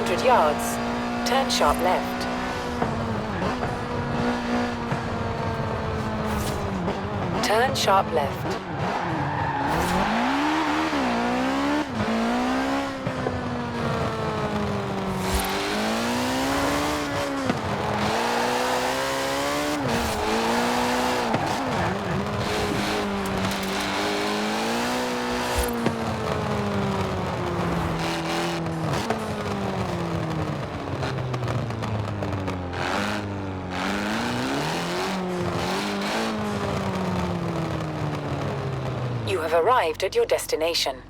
200 yards, turn sharp left. Turn sharp left. You have arrived at your destination.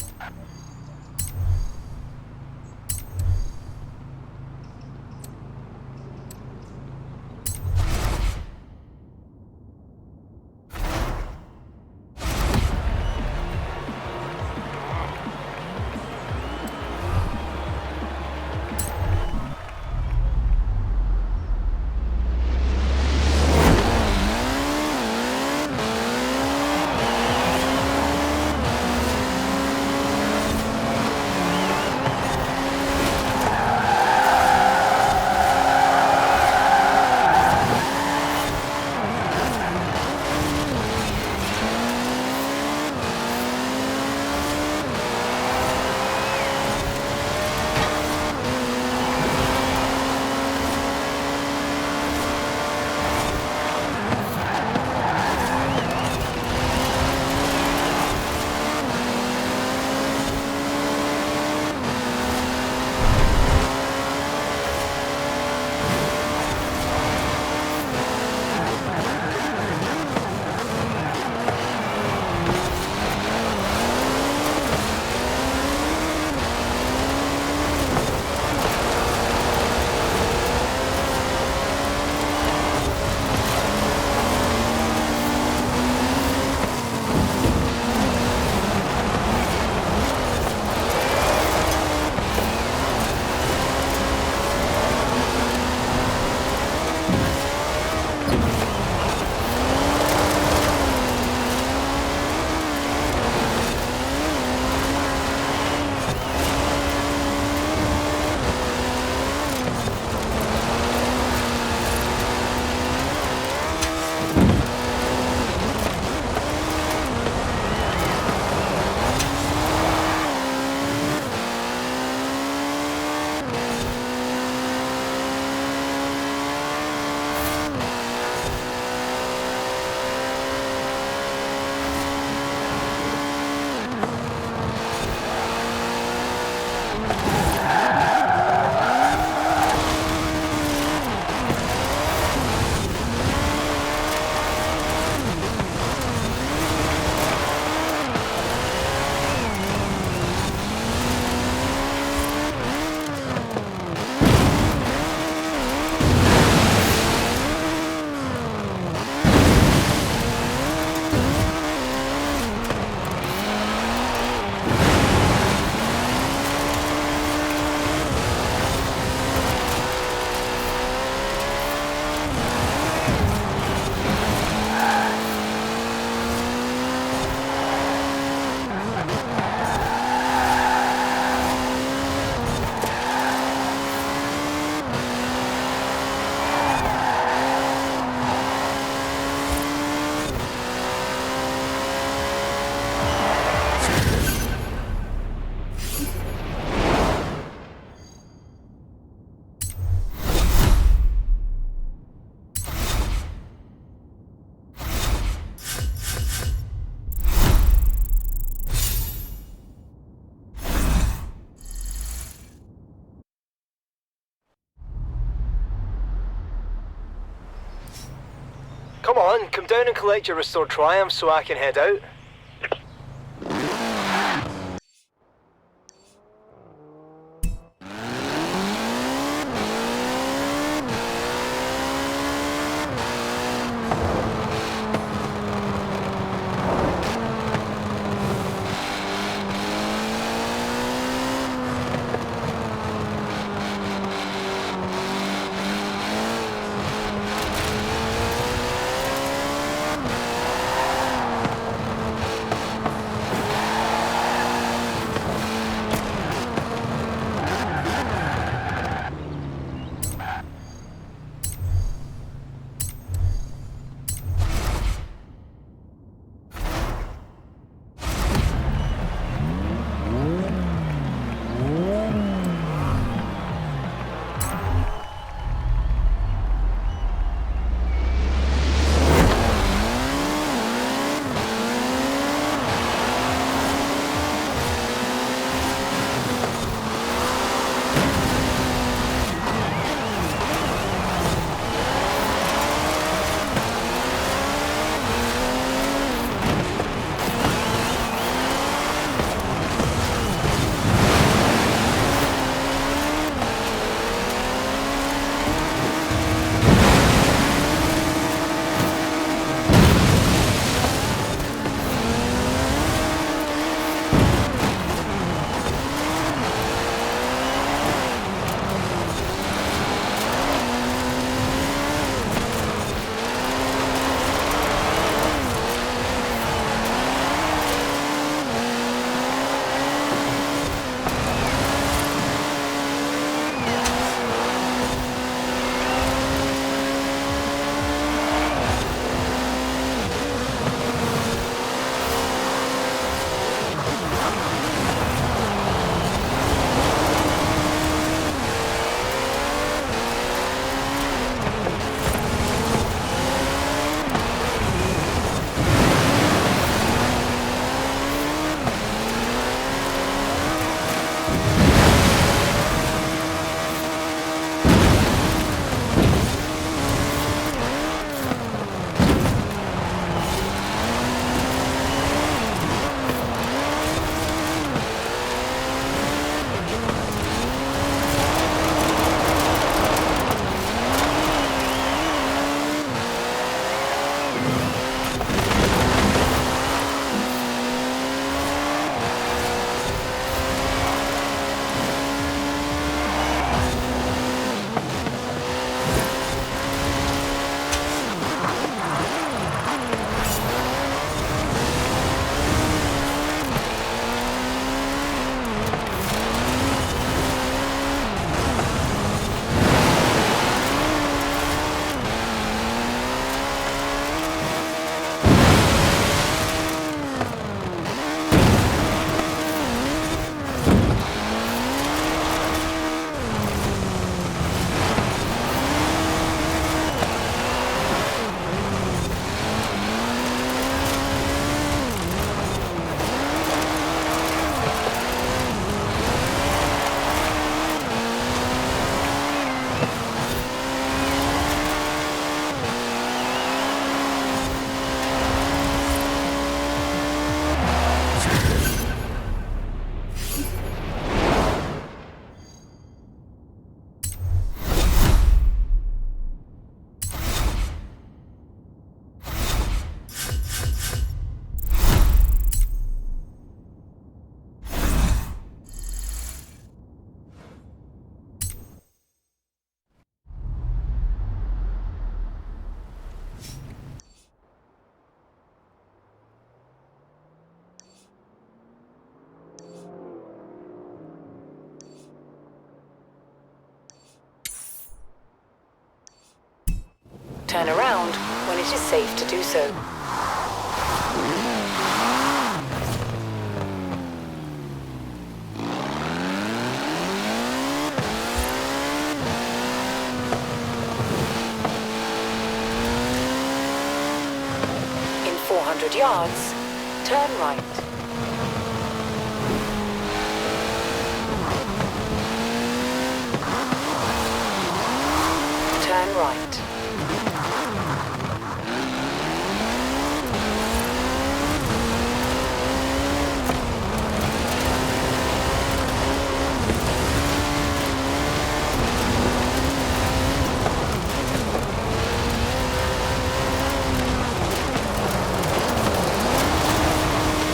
Come on, come down and collect your restored Triumph so I can head out. turn around when it is safe to do so. In 400 yards, turn right. Turn right.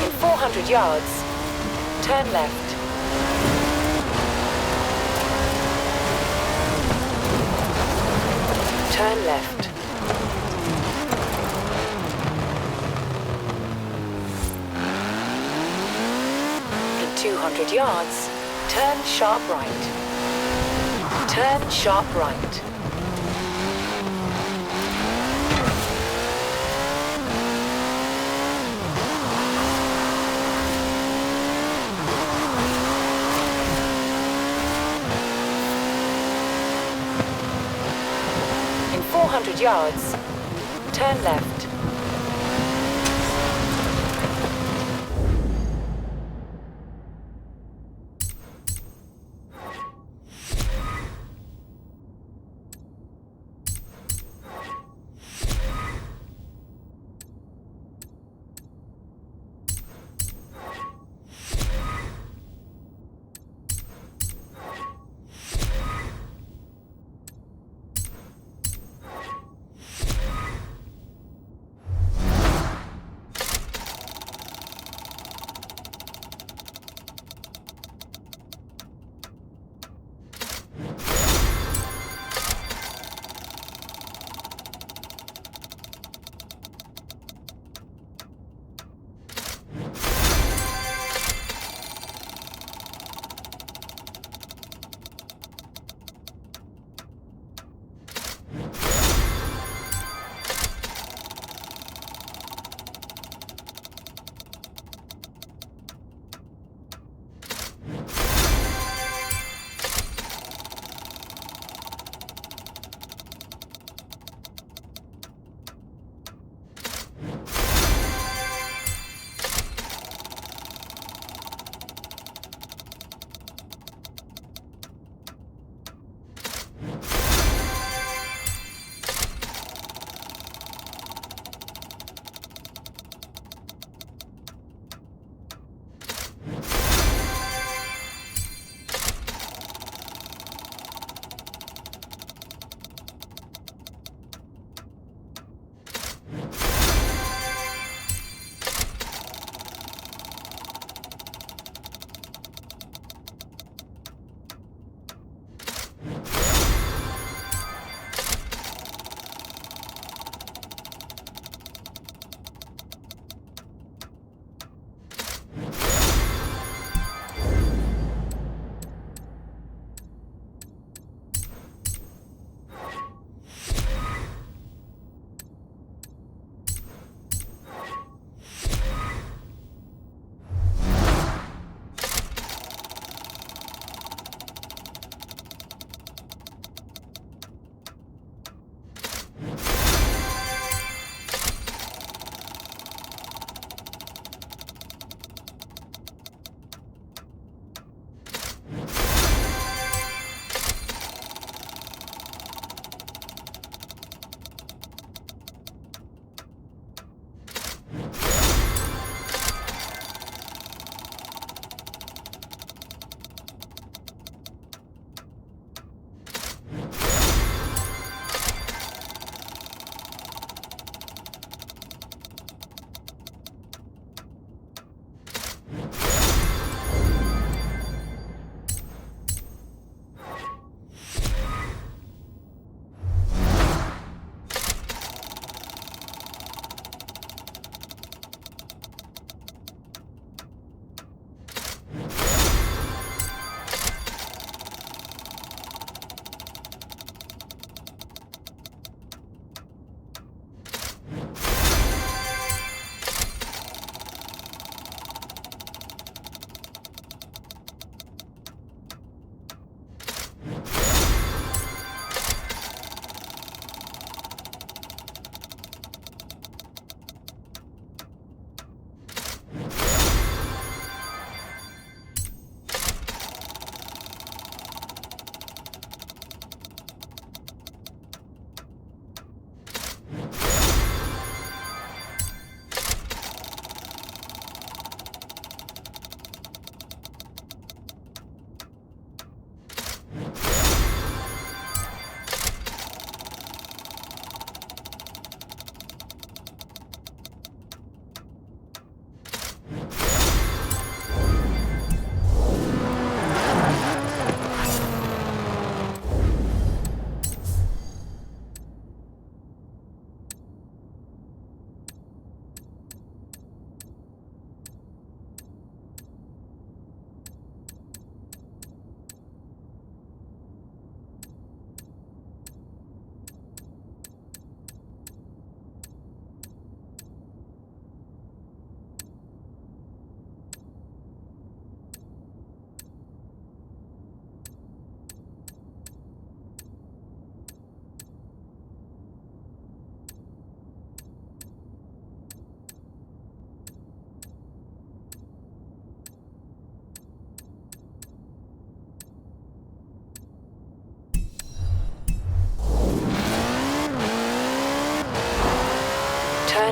In 400 yards, turn left. Turn left. In 200 yards, turn sharp right. Turn sharp right. In 400 yards, turn left.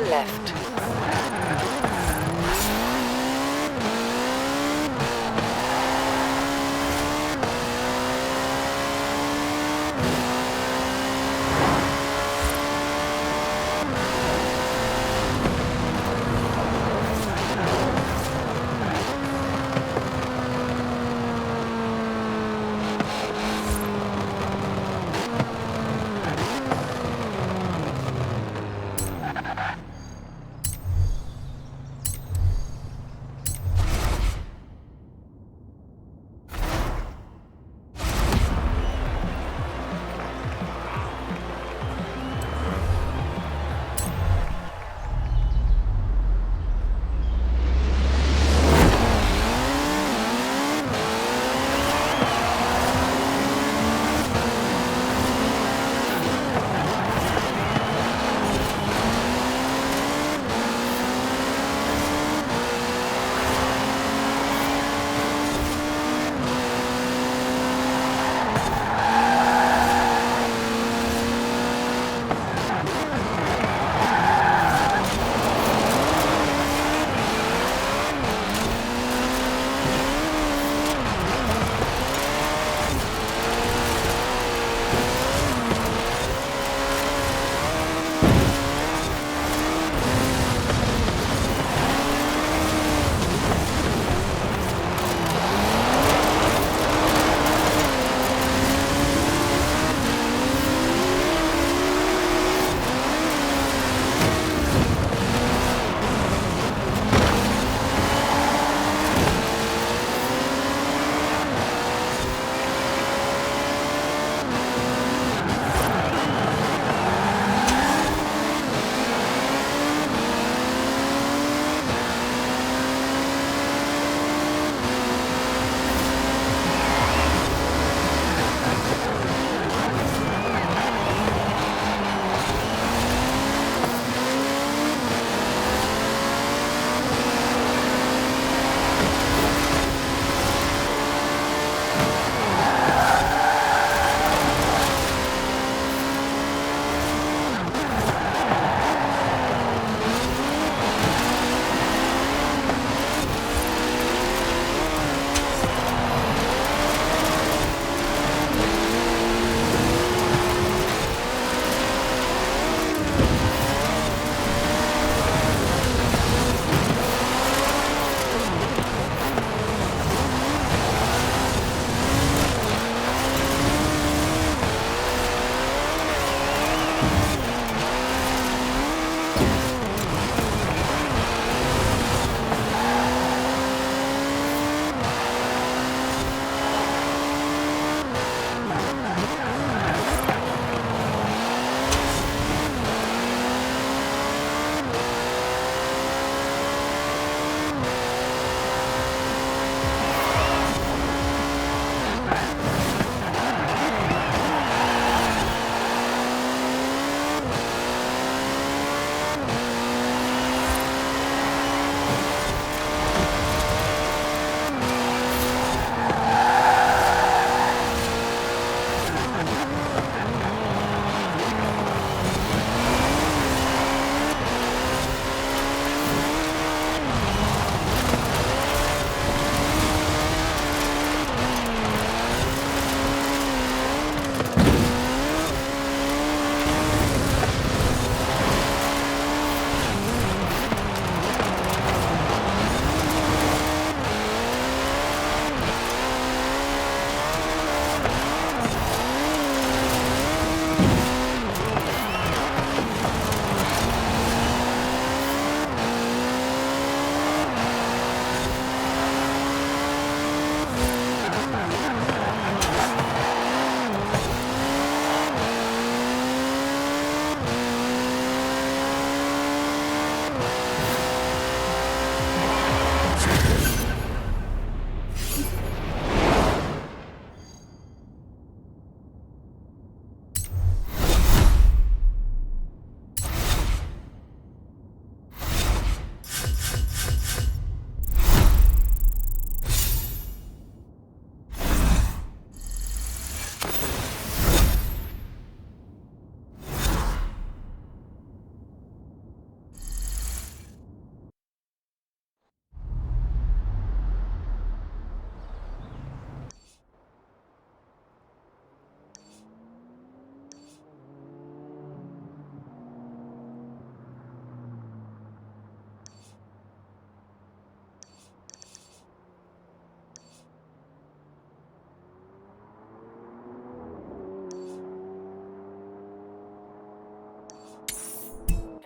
Turn left.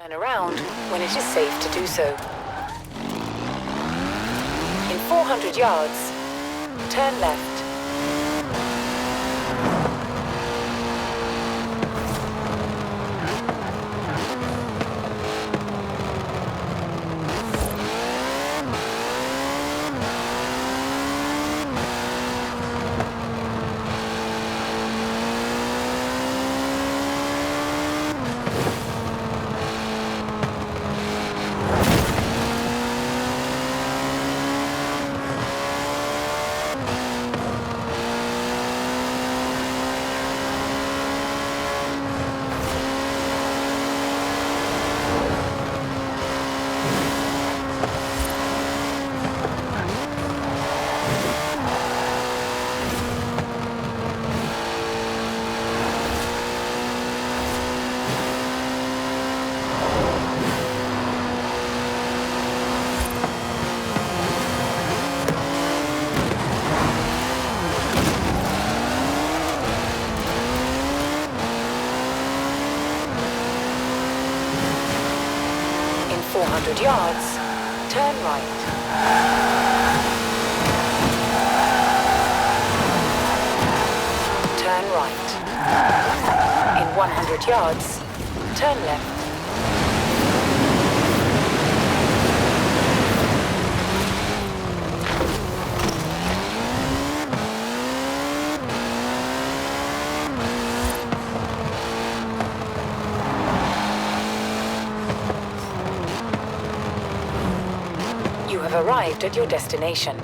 Turn around when it is safe to do so. In 400 yards, turn left. In 400 yards, turn right. Turn right. In 100 yards, turn left. You have arrived at your destination.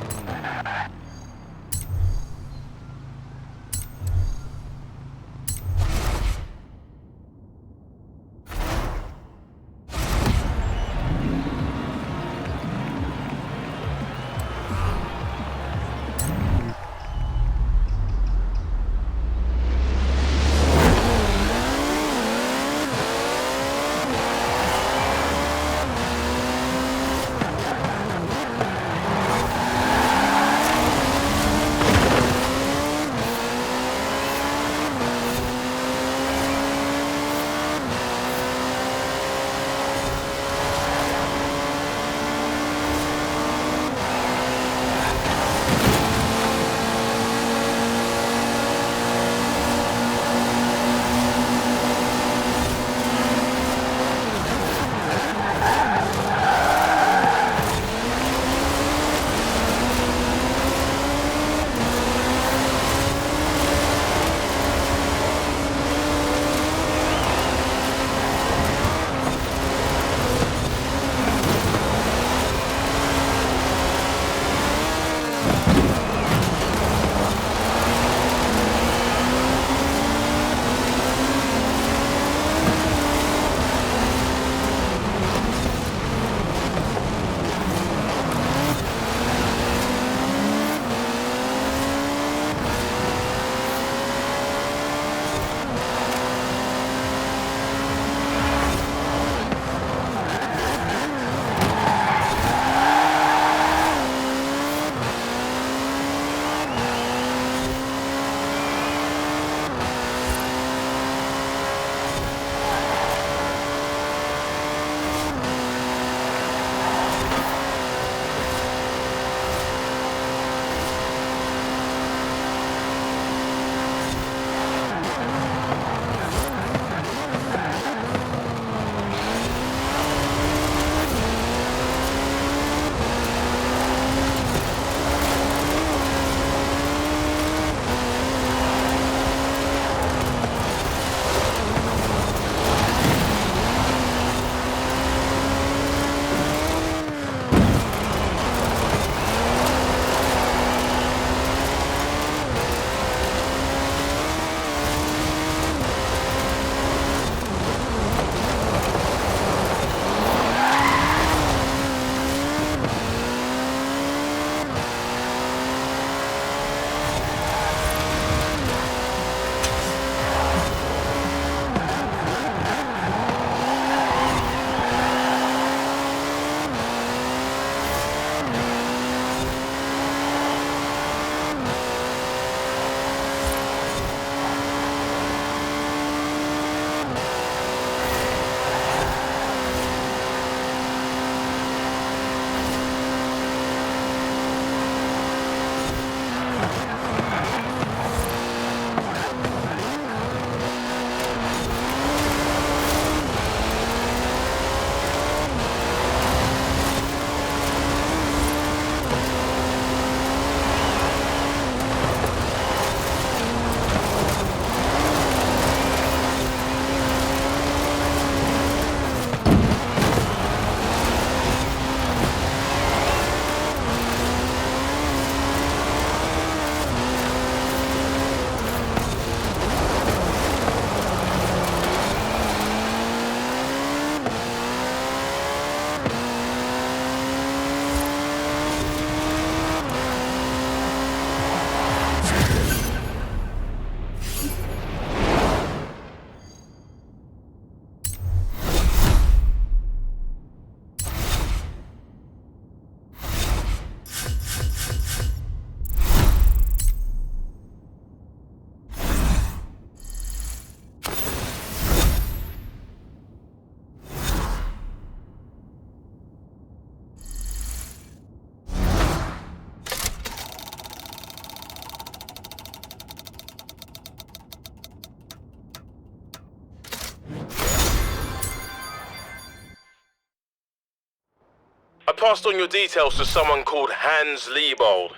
passed on your details to someone called Hans Liebold.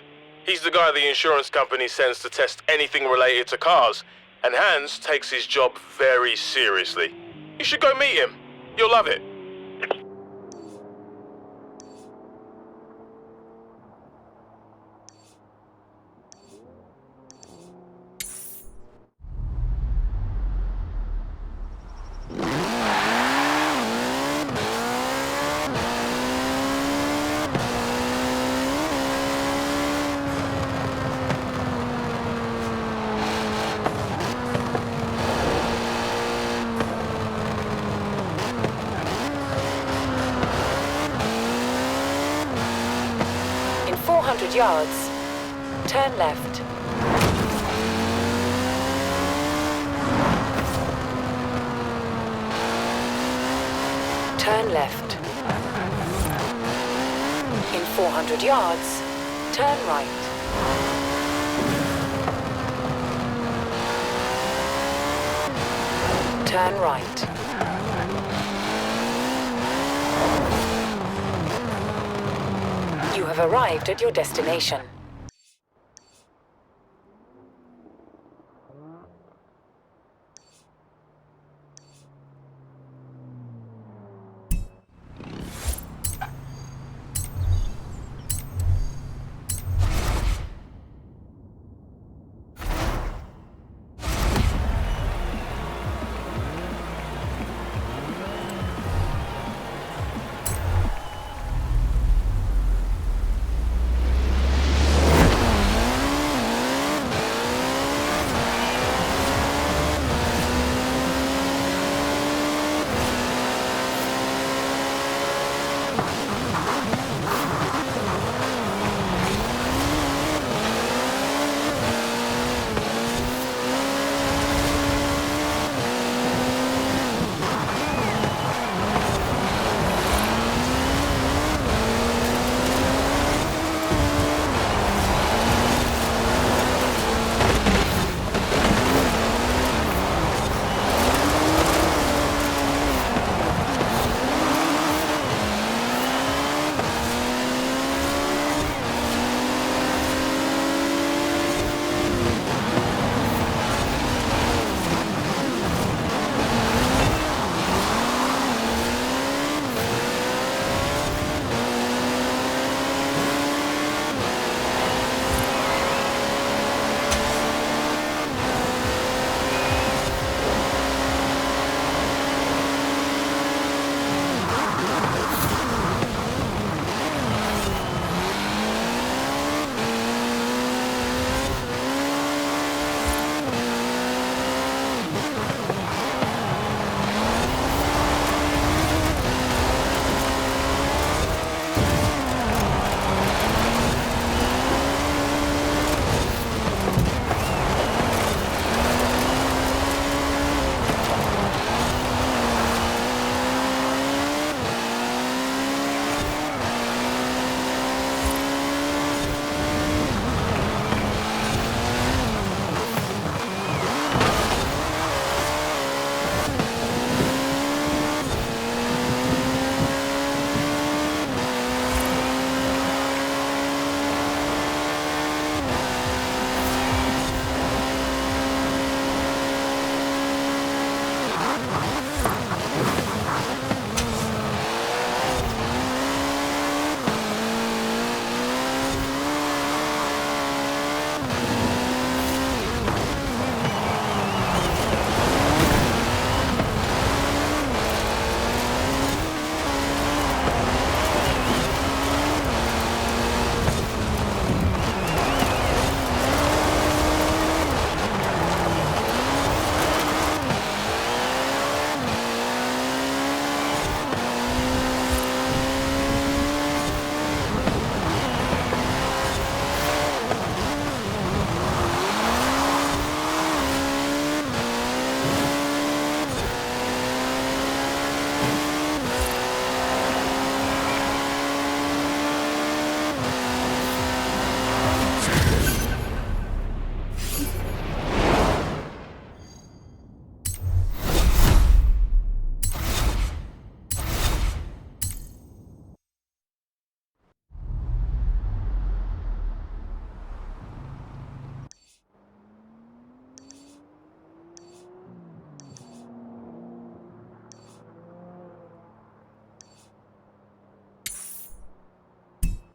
He's the guy the insurance company sends to test anything related to cars, and Hans takes his job very seriously. You should go meet him. You'll love it. In 400 yards, turn left. Turn left. In 400 yards, turn right. Turn right. You have arrived at your destination.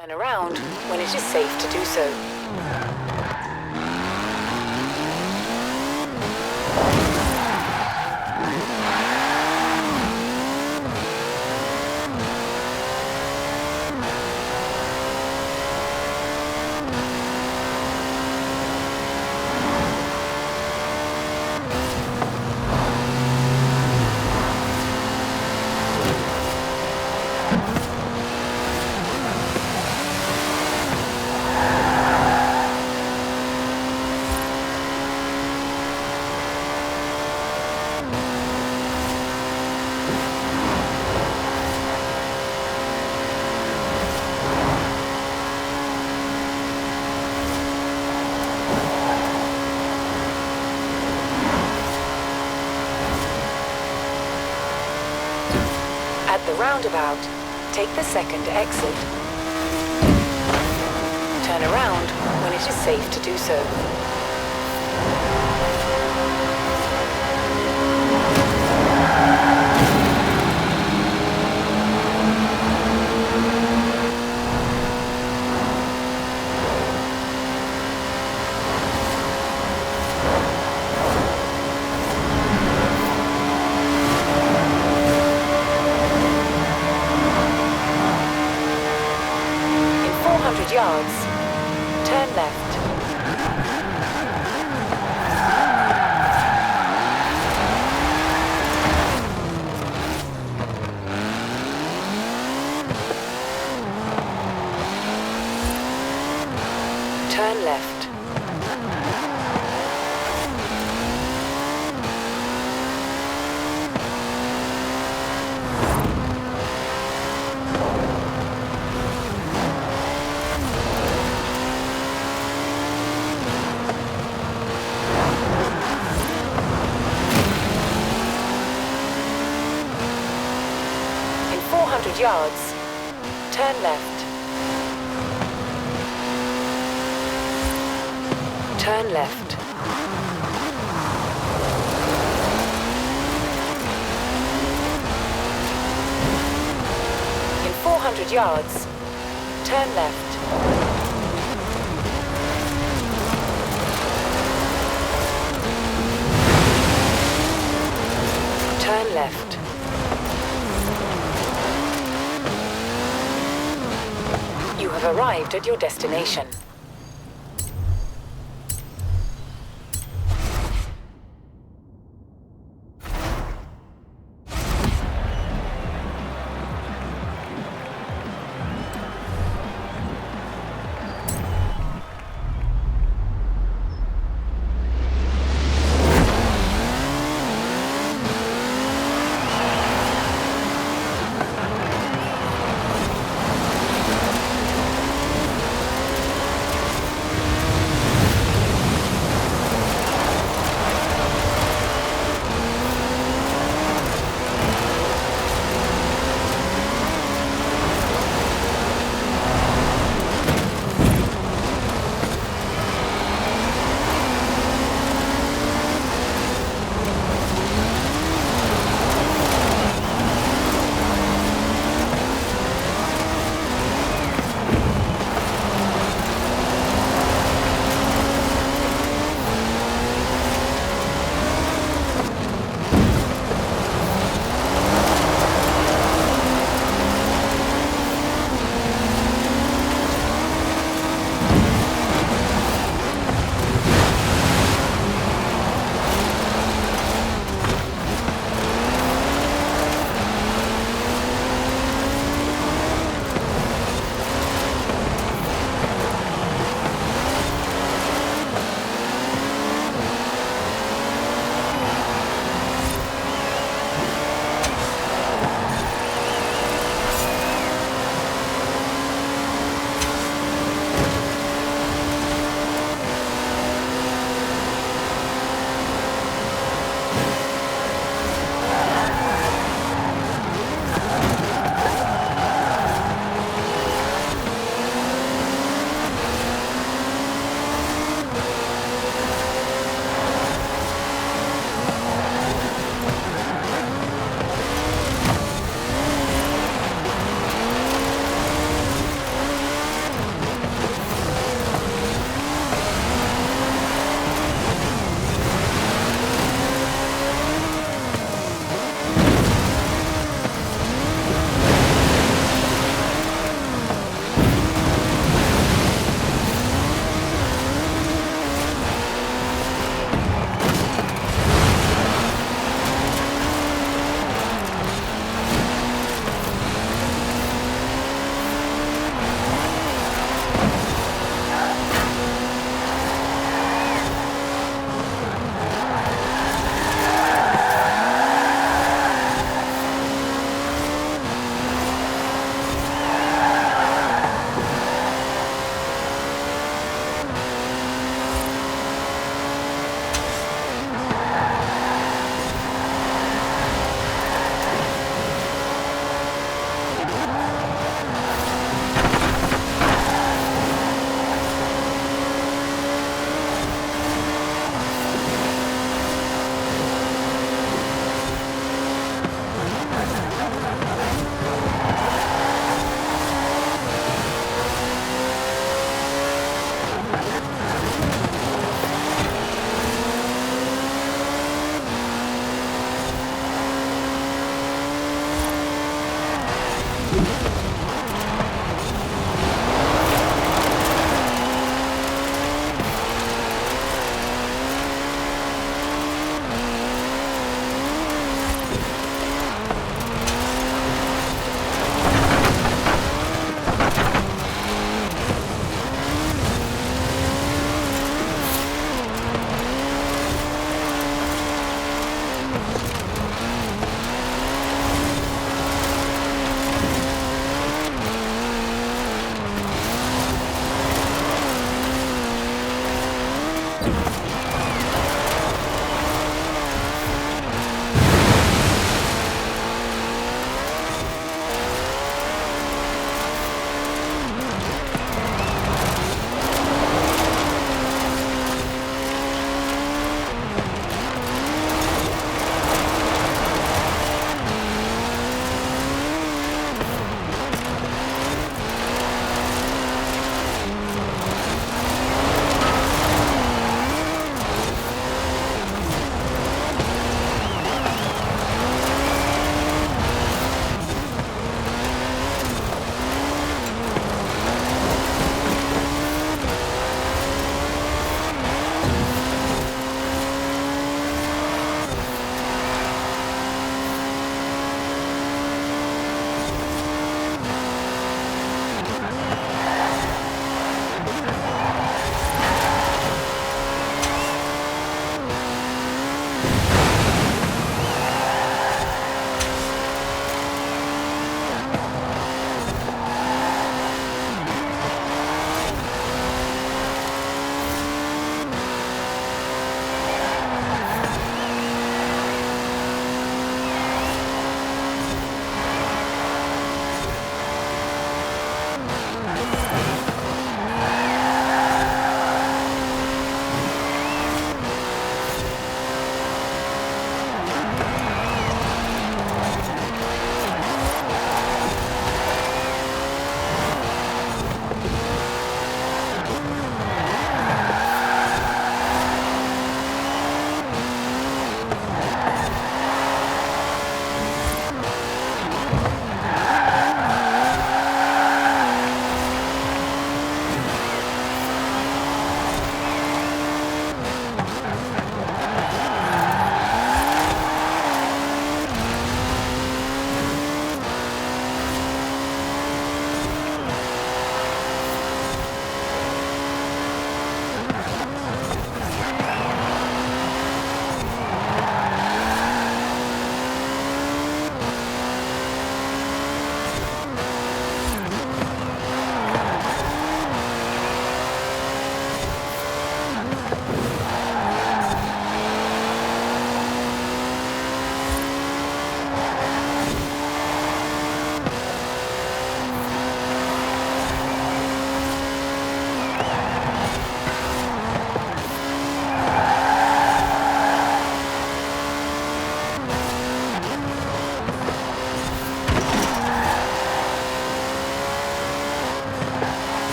Turn around when it is safe to do so. At the roundabout, take the second exit. Turn around when it is safe to do so. Yards, turn left. Turn left. Yards, turn left. Turn left. In 400 yards, turn left. Turn left. You have arrived at your destination.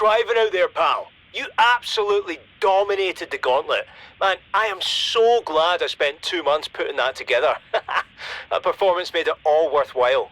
driving out there, pal? You absolutely dominated the gauntlet. Man, I am so glad I spent 2 months putting that together. That performance made it all worthwhile.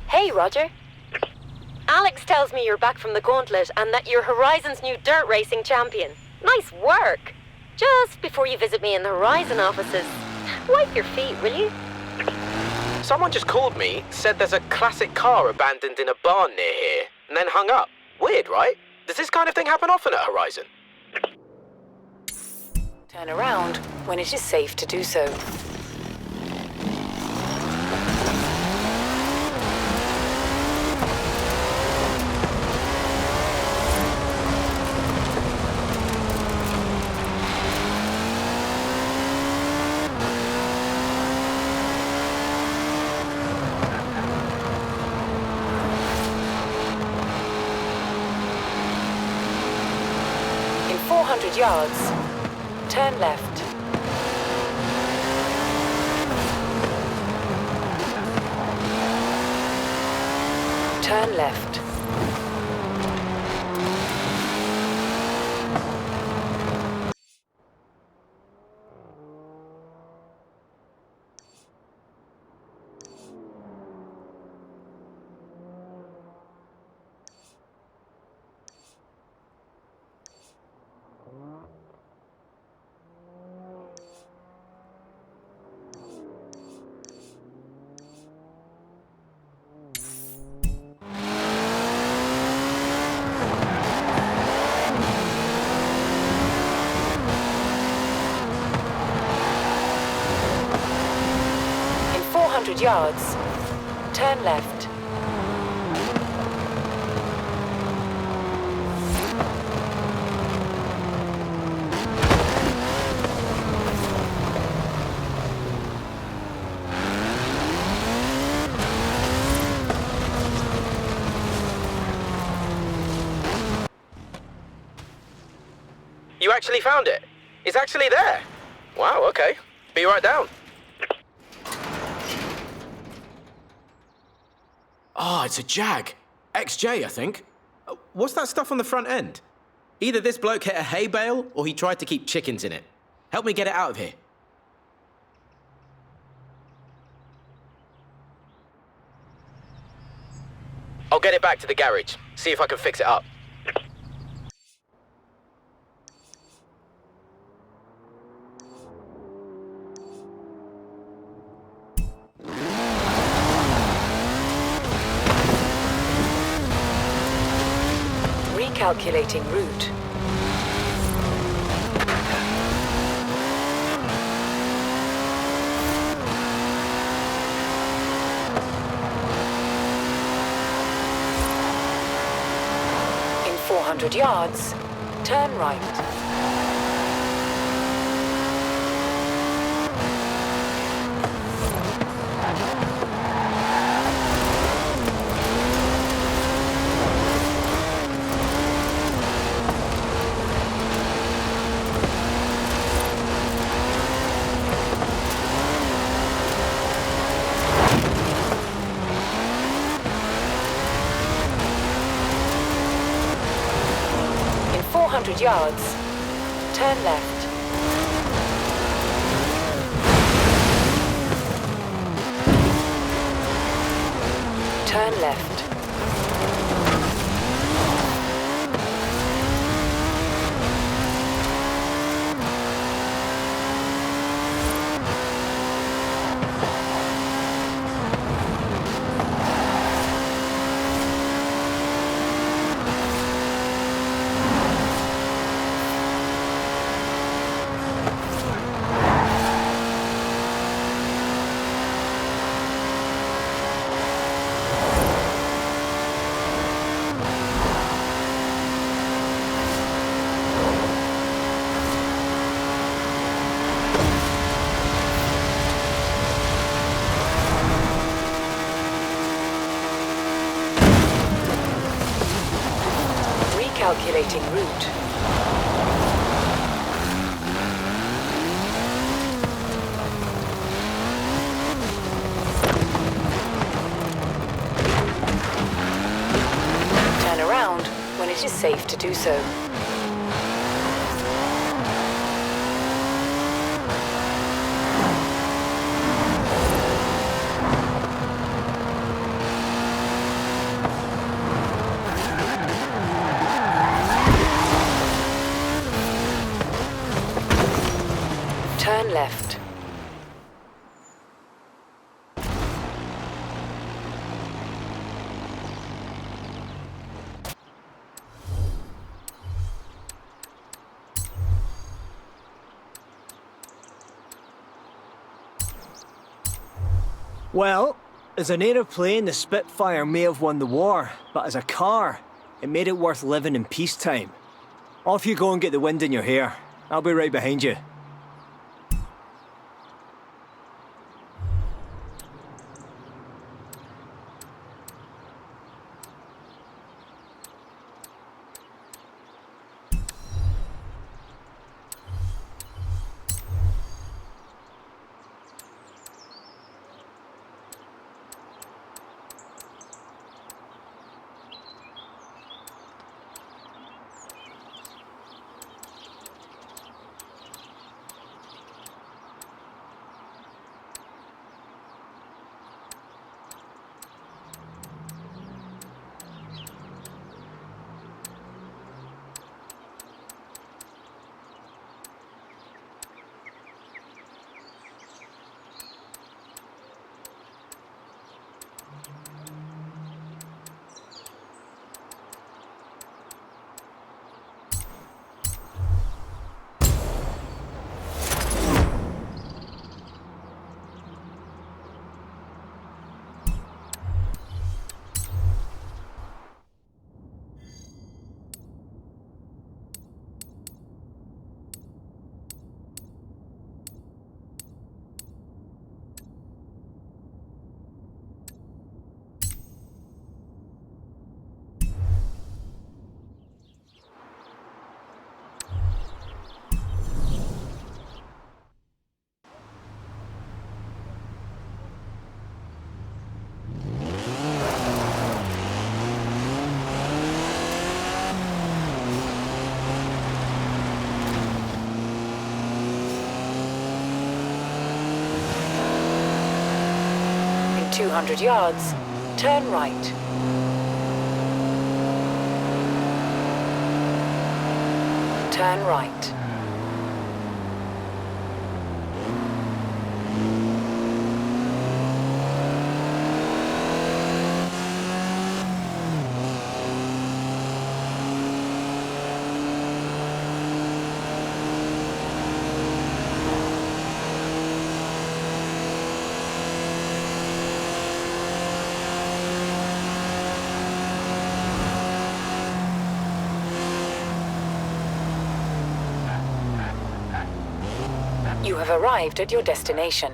Hey, Roger. Alex tells me you're back from the gauntlet and that you're Horizon's new dirt racing champion. Nice work! Just before you visit me in the Horizon offices, wipe your feet, will you? Someone just called me, said there's a classic car abandoned in a barn near here, and then hung up. Weird, right? Does this kind of thing happen often at Horizon? Turn around when it is safe to do so. In 400 yards, turn left. Turn left. In 400 yards, turn left. You actually found it? It's actually there? Wow, okay. Be right down. Ah, it's a Jag. XJ, I think. What's that stuff on the front end? Either this bloke hit a hay bale, or he tried to keep chickens in it. Help me get it out of here. I'll get it back to the garage. See if I can fix it up. Recalculating route. In 400 yards, turn right. In 400 yards, turn left. Turn left. Calculating route. Turn around when it is safe to do so. Turn left. Well, as an aeroplane, the Spitfire may have won the war, but as a car, it made it worth living in peacetime. Off you go and get the wind in your hair. I'll be right behind you. In 200 yards, turn right. Turn right. You have arrived at your destination.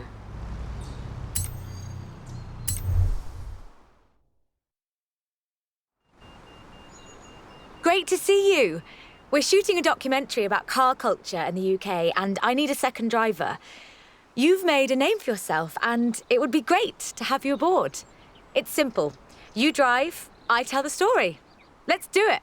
Great to see you. We're shooting a documentary about car culture in the UK, and I need a second driver. You've made a name for yourself, and it would be great to have you aboard. It's simple. You drive, I tell the story. Let's do it.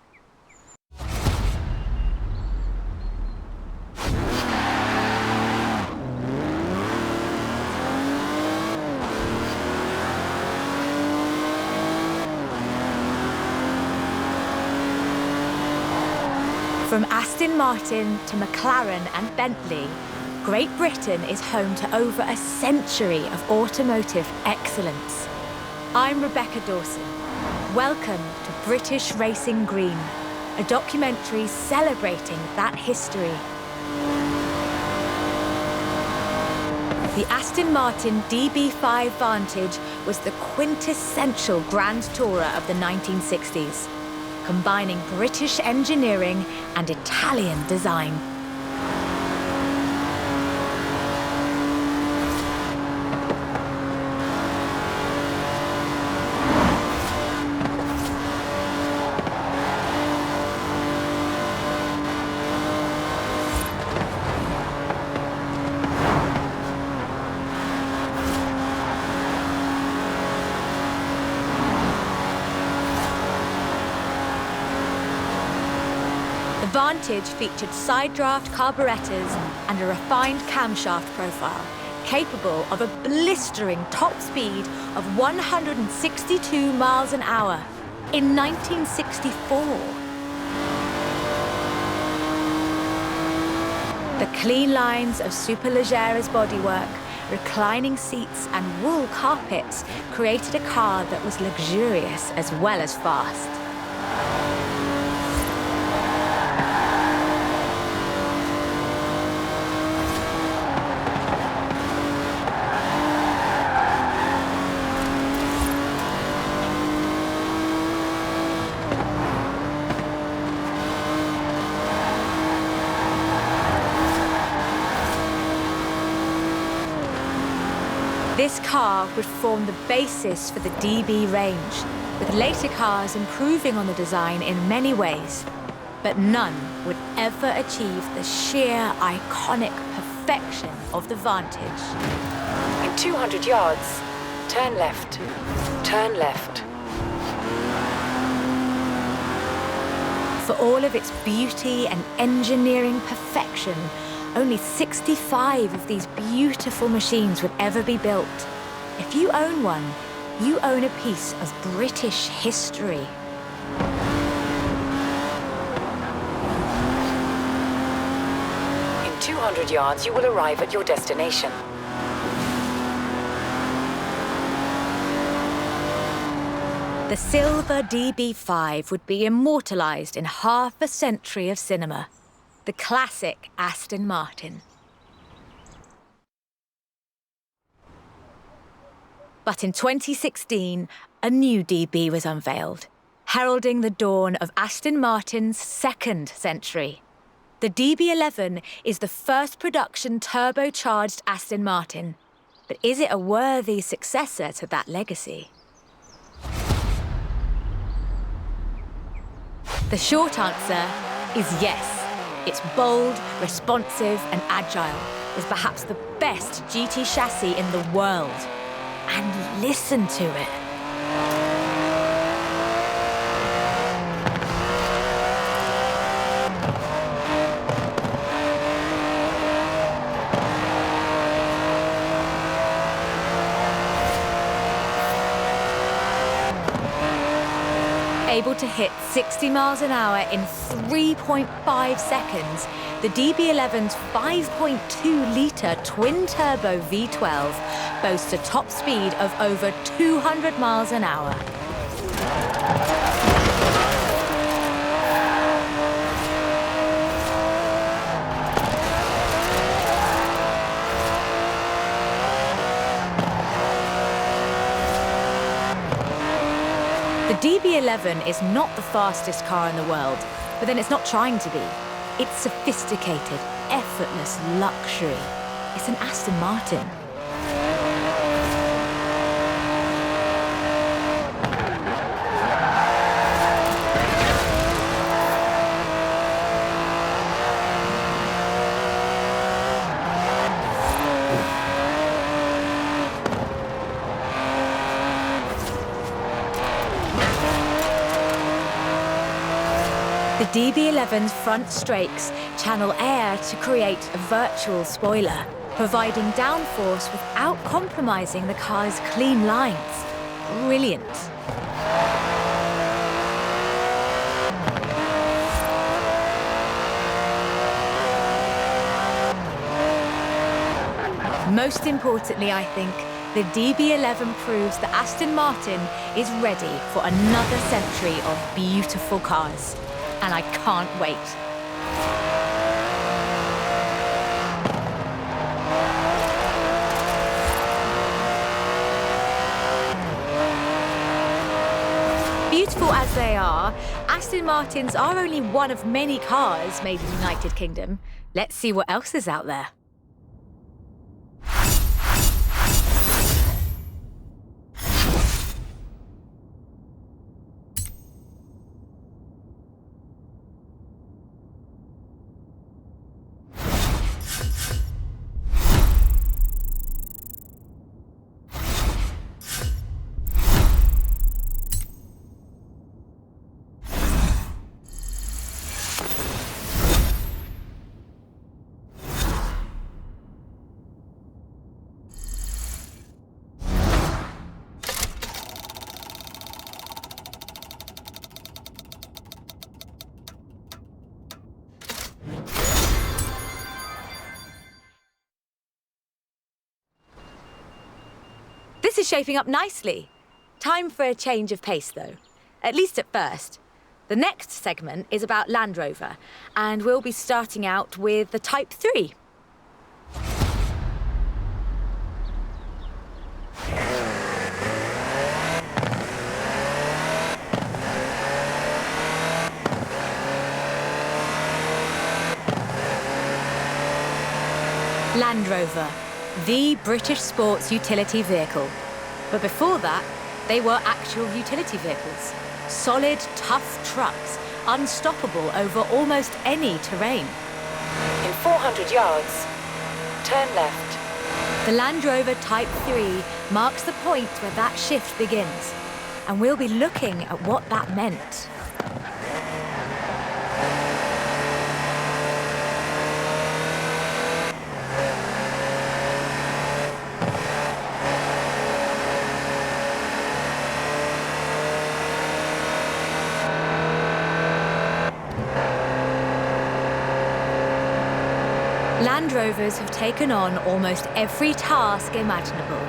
From Aston Martin to McLaren and Bentley, Great Britain is home to over a century of automotive excellence. I'm Rebecca Dawson. Welcome to British Racing Green, a documentary celebrating that history. The Aston Martin DB5 Vantage was the quintessential Grand Tourer of the 1960s, combining British engineering and Italian design. Vantage featured side-draft carburetors and a refined camshaft profile, capable of a blistering top speed of 162 miles an hour in 1964. The clean lines of Superleggera's bodywork, reclining seats and wool carpets created a car that was luxurious as well as fast. This car would form the basis for the DB range, with later cars improving on the design in many ways. But none would ever achieve the sheer, iconic perfection of the Vantage. In 200 yards, turn left. Turn left. For all of its beauty and engineering perfection, only 65 of these beautiful machines would ever be built. If you own one, you own a piece of British history. In 200 yards, you will arrive at your destination. The silver DB5 would be immortalized in half a century of cinema. The classic Aston Martin. But in 2016, a new DB was unveiled, heralding the dawn of Aston Martin's second century. The DB11 is the first production turbocharged Aston Martin. But is it a worthy successor to that legacy? The short answer is yes. It's bold, responsive, and agile. It's perhaps the best GT chassis in the world. And listen to it. Able to hit 60 miles an hour in 3.5 seconds, the DB11's 5.2-litre twin-turbo V12 boasts a top speed of over 200 miles an hour. The DB11 is not the fastest car in the world, but then it's not trying to be. It's sophisticated, effortless luxury. It's an Aston Martin. The DB11's front strakes channel air to create a virtual spoiler, providing downforce without compromising the car's clean lines. Brilliant. Most importantly, I think, the DB11 proves that Aston Martin is ready for another century of beautiful cars. And I can't wait. Beautiful as they are, Aston Martins are only one of many cars made in the United Kingdom. Let's see what else is out there. This is shaping up nicely. Time for a change of pace, though. At least at first. The next segment is about Land Rover, and we'll be starting out with the Type 3. Land Rover, the British sports utility vehicle. But before that, they were actual utility vehicles. Solid, tough trucks, unstoppable over almost any terrain. In 400 yards, turn left. The Land Rover Type 3 marks the point where that shift begins, and we'll be looking at what that meant. Land Rovers have taken on almost every task imaginable.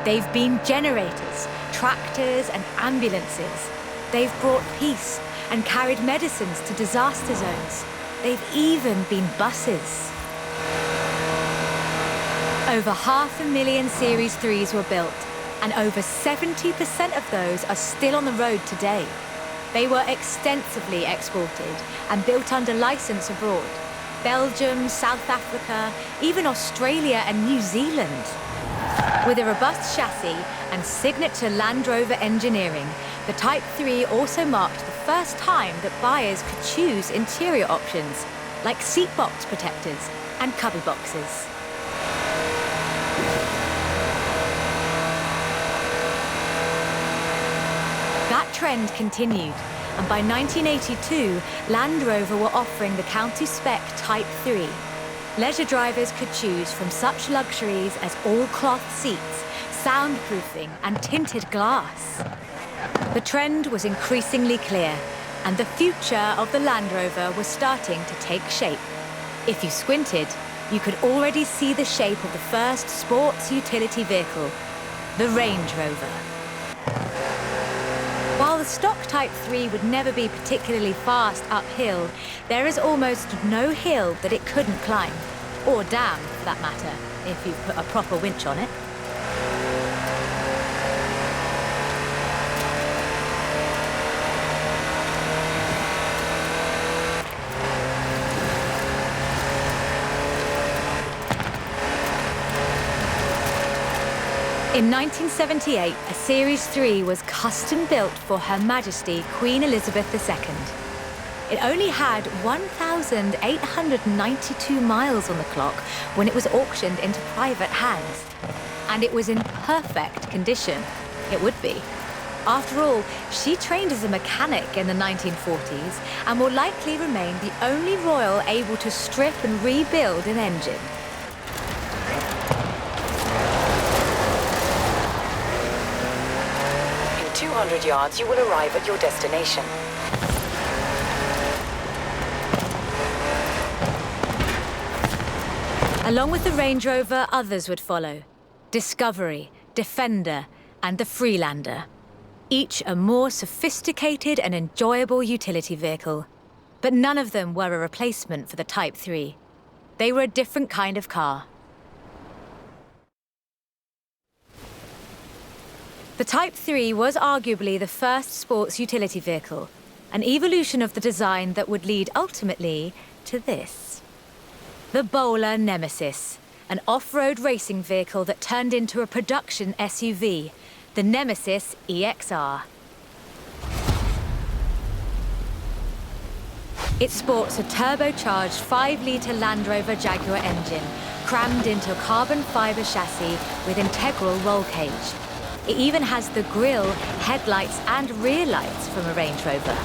They've been generators, tractors and ambulances. They've brought peace and carried medicines to disaster zones. They've even been buses. Over 500,000 Series 3s were built, and over 70% of those are still on the road today. They were extensively exported and built under license abroad. Belgium, South Africa, even Australia and New Zealand. With a robust chassis and signature Land Rover engineering, the Type 3 also marked the first time that buyers could choose interior options, like seat box protectors and cubby boxes. That trend continued, and by 1982, Land Rover were offering the county-spec Type 3. Leisure drivers could choose from such luxuries as all-cloth seats, soundproofing and tinted glass. The trend was increasingly clear, and the future of the Land Rover was starting to take shape. If you squinted, you could already see the shape of the first sports utility vehicle, the Range Rover. While the stock Type 3 would never be particularly fast uphill, there is almost no hill that it couldn't climb, or down for that matter, if you put a proper winch on it. In 1978, a Series 3 was custom built for Her Majesty Queen Elizabeth II. It only had 1,892 miles on the clock when it was auctioned into private hands. And it was in perfect condition. It would be. After all, she trained as a mechanic in the 1940s and will likely remain the only royal able to strip and rebuild an engine. In 200 yards, you will arrive at your destination. Along with the Range Rover, others would follow. Discovery, Defender, and the Freelander. Each a more sophisticated and enjoyable utility vehicle. But none of them were a replacement for the Type 3. They were a different kind of car. The Type 3 was arguably the first sports utility vehicle, an evolution of the design that would lead ultimately to this. The Bowler Nemesis, an off-road racing vehicle that turned into a production SUV, the Nemesis EXR. It sports a turbocharged 5-litre Land Rover Jaguar engine, crammed into a carbon fibre chassis with integral roll cage. It even has the grille, headlights and rear lights from a Range Rover.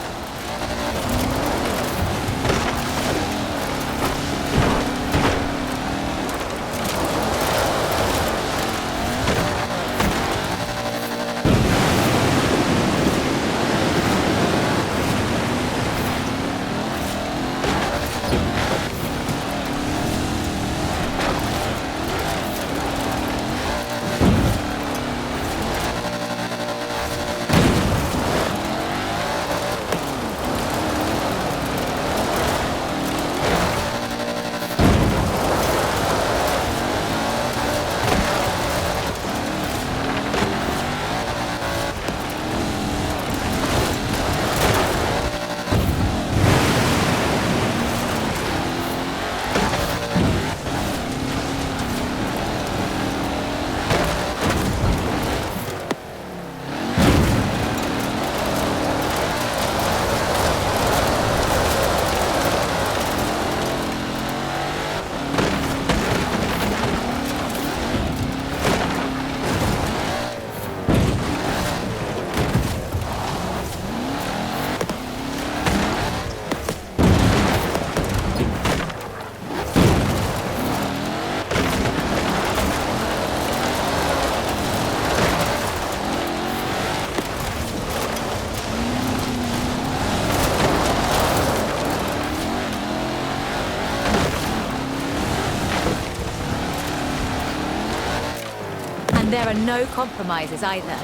And there are no compromises either.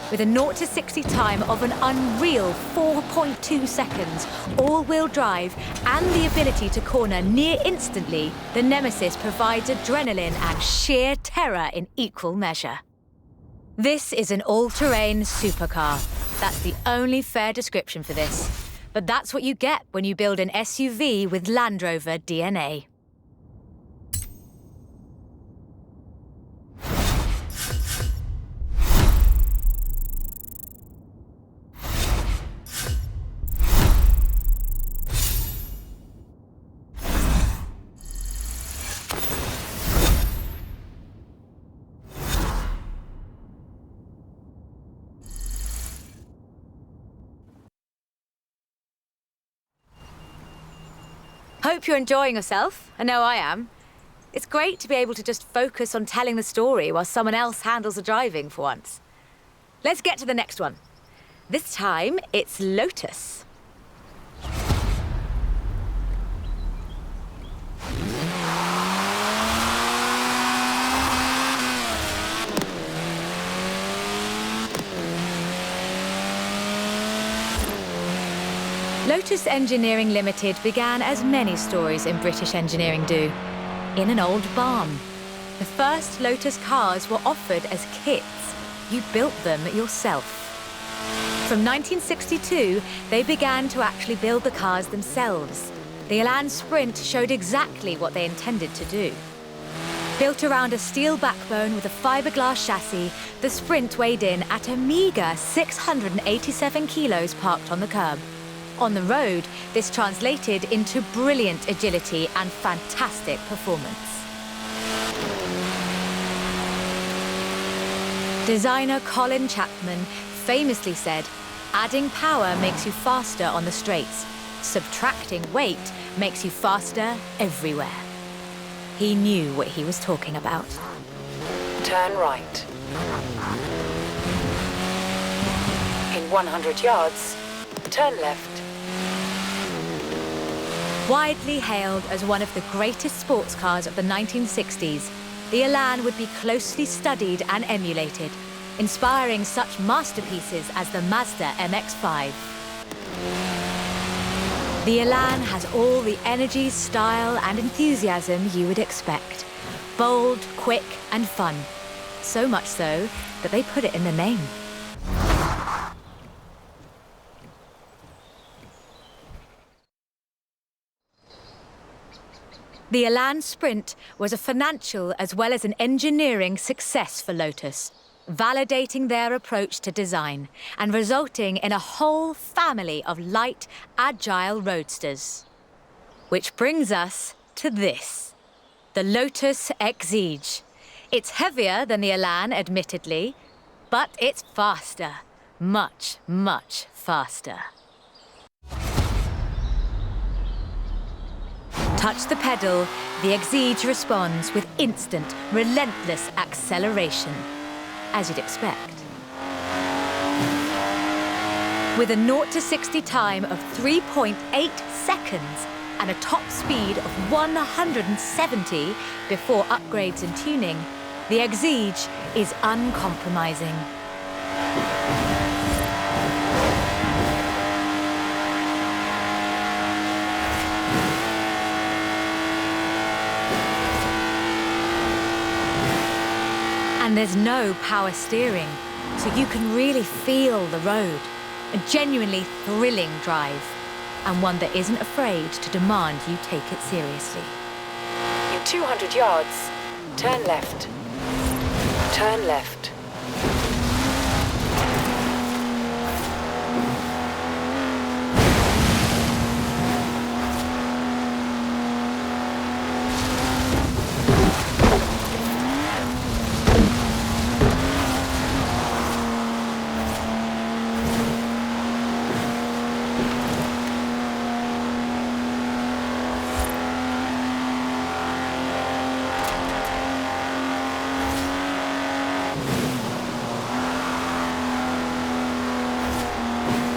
With a 0 to 60 time of an unreal 4.2 seconds, all-wheel drive, and the ability to corner near instantly, the Nemesis provides adrenaline and sheer terror in equal measure. This is an all-terrain supercar. That's the only fair description for this. But that's what you get when you build an SUV with Land Rover DNA. Hope you're enjoying yourself. I know I am. It's great to be able to just focus on telling the story while someone else handles the driving for once. Let's get to the next one. This time, it's Lotus. Lotus Engineering Limited began as many stories in British engineering do, in an old barn. The first Lotus cars were offered as kits. You built them yourself. From 1962, they began to actually build the cars themselves. The Elan Sprint showed exactly what they intended to do. Built around a steel backbone with a fiberglass chassis, the Sprint weighed in at a meager 687 kilos parked on the curb. On the road, this translated into brilliant agility and fantastic performance. Designer Colin Chapman famously said, "Adding power makes you faster on the straights. Subtracting weight makes you faster everywhere." He knew what he was talking about. Turn right. In 100 yards, turn left. Widely hailed as one of the greatest sports cars of the 1960s, the Elan would be closely studied and emulated, inspiring such masterpieces as the Mazda MX-5. The Elan has all the energy, style, and enthusiasm you would expect. Bold, quick, and fun. So much so that they put it in the name. The Elan Sprint was a financial as well as an engineering success for Lotus, validating their approach to design and resulting in a whole family of light, agile roadsters. Which brings us to this, the Lotus Exige. It's heavier than the Elan, admittedly, but it's faster. Much, much faster. Touch the pedal, the Exige responds with instant, relentless acceleration, as you'd expect. With a 0 to 60 time of 3.8 seconds and a top speed of 170 before upgrades and tuning, the Exige is uncompromising. And there's no power steering, so you can really feel the road. A genuinely thrilling drive, and one that isn't afraid to demand you take it seriously. In 200 yards, turn left. Turn left.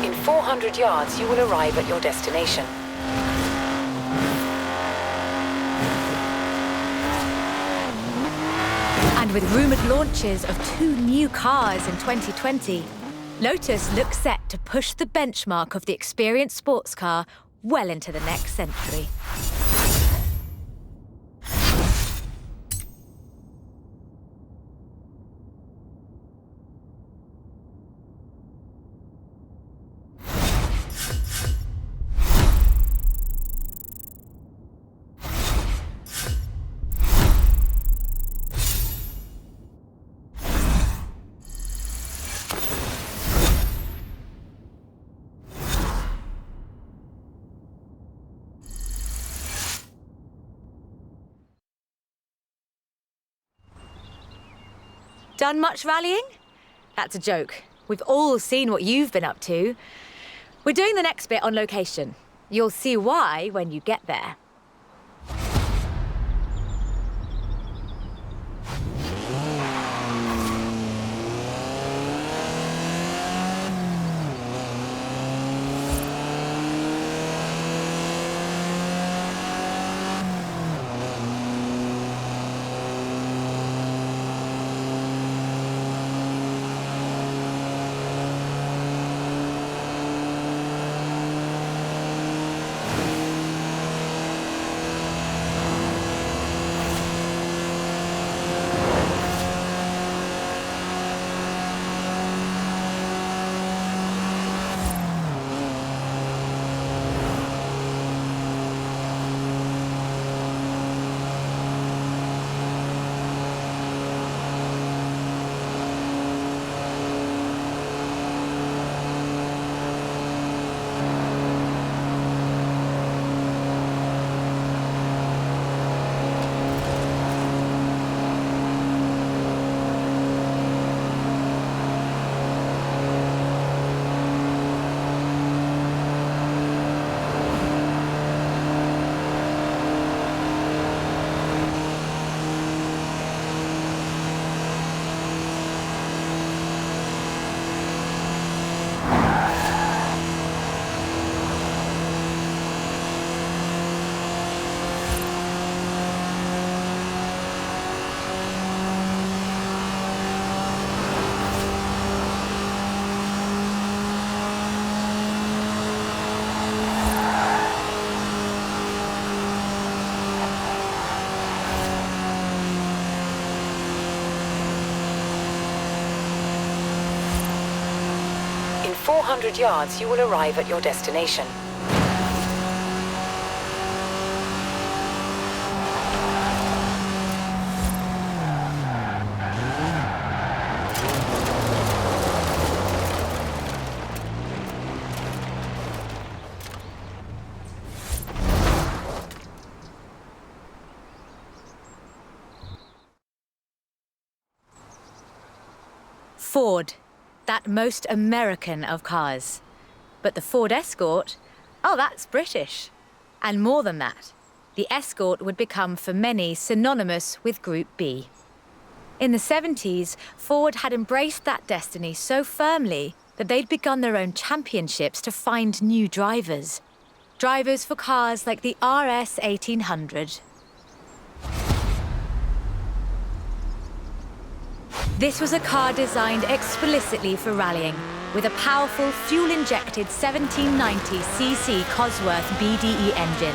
In 400 yards, you will arrive at your destination. And with rumoured launches of 2 new cars in 2020, Lotus looks set to push the benchmark of the experienced sports car well into the next century. Done much rallying? That's a joke. We've all seen what you've been up to. We're doing the next bit on location. You'll see why when you get there. In 400 yards, you will arrive at your destination. Ford, that most American of cars. But the Ford Escort, oh, that's British. And more than that, the Escort would become for many synonymous with Group B. In the 70s, Ford had embraced that destiny so firmly that they'd begun their own championships to find new drivers. Drivers for cars like the RS 1800. This was a car designed explicitly for rallying, with a powerful fuel-injected 1790cc Cosworth BDE engine.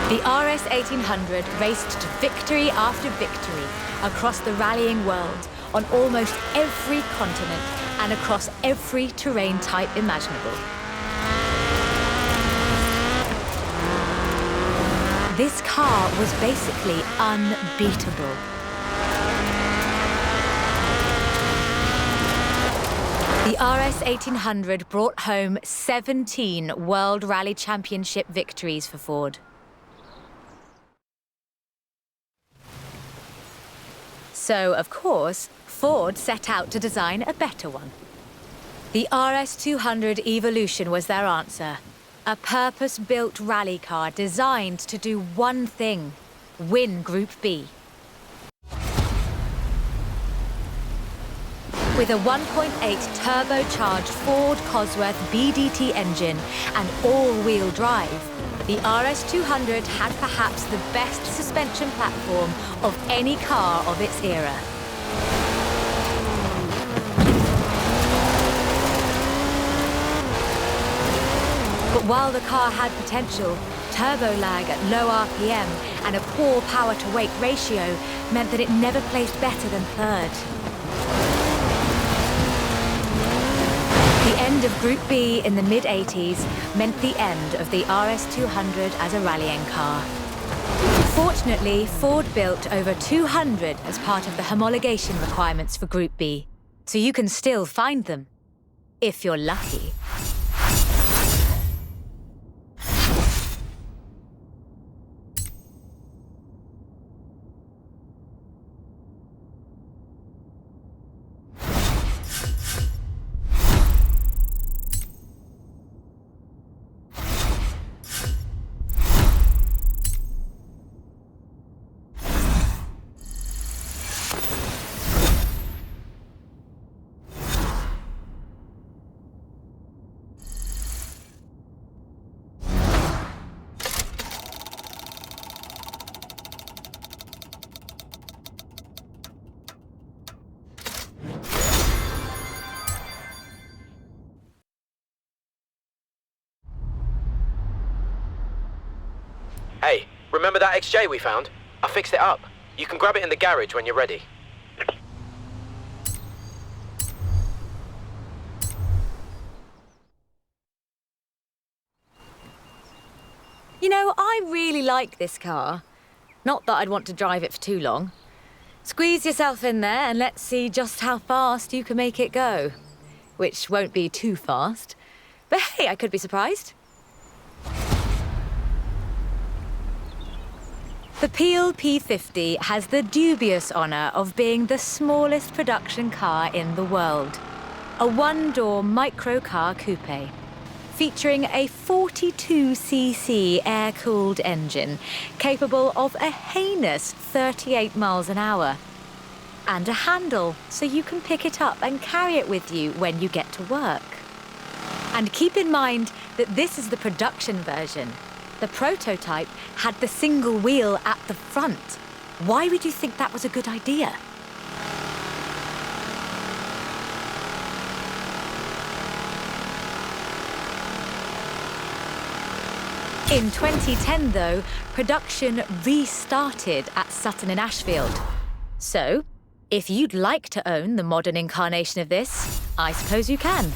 The RS 1800 raced to victory after victory across the rallying world, on almost every continent and across every terrain type imaginable. This car was basically unbeatable. The RS 1800 brought home 17 World Rally Championship victories for Ford. So, of course, Ford set out to design a better one. The RS 200 Evolution was their answer. A purpose-built rally car designed to do one thing: win Group B. With a 1.8 turbocharged Ford Cosworth BDT engine and all-wheel drive, the RS200 had perhaps the best suspension platform of any car of its era. But while the car had potential, turbo lag at low RPM and a poor power-to-weight ratio meant that it never placed better than third. The end of Group B in the mid-80s meant the end of the RS200 as a rallying car. Fortunately, Ford built over 200 as part of the homologation requirements for Group B, so you can still find them, if you're lucky. Hey, remember that XJ we found? I fixed it up. You can grab it in the garage when you're ready. You know, I really like this car. Not that I'd want to drive it for too long. Squeeze yourself in there and let's see just how fast you can make it go. Which won't be too fast. But hey, I could be surprised. The Peel P50 has the dubious honour of being the smallest production car in the world. A one-door microcar coupe, featuring a 42cc air-cooled engine capable of a heinous 38 miles an hour. And a handle, so you can pick it up and carry it with you when you get to work. And keep in mind that this is the production version. The prototype had the single wheel at the front. Why would you think that was a good idea? In 2010, though, production restarted at Sutton in Ashfield. So, if you'd like to own the modern incarnation of this, I suppose you can.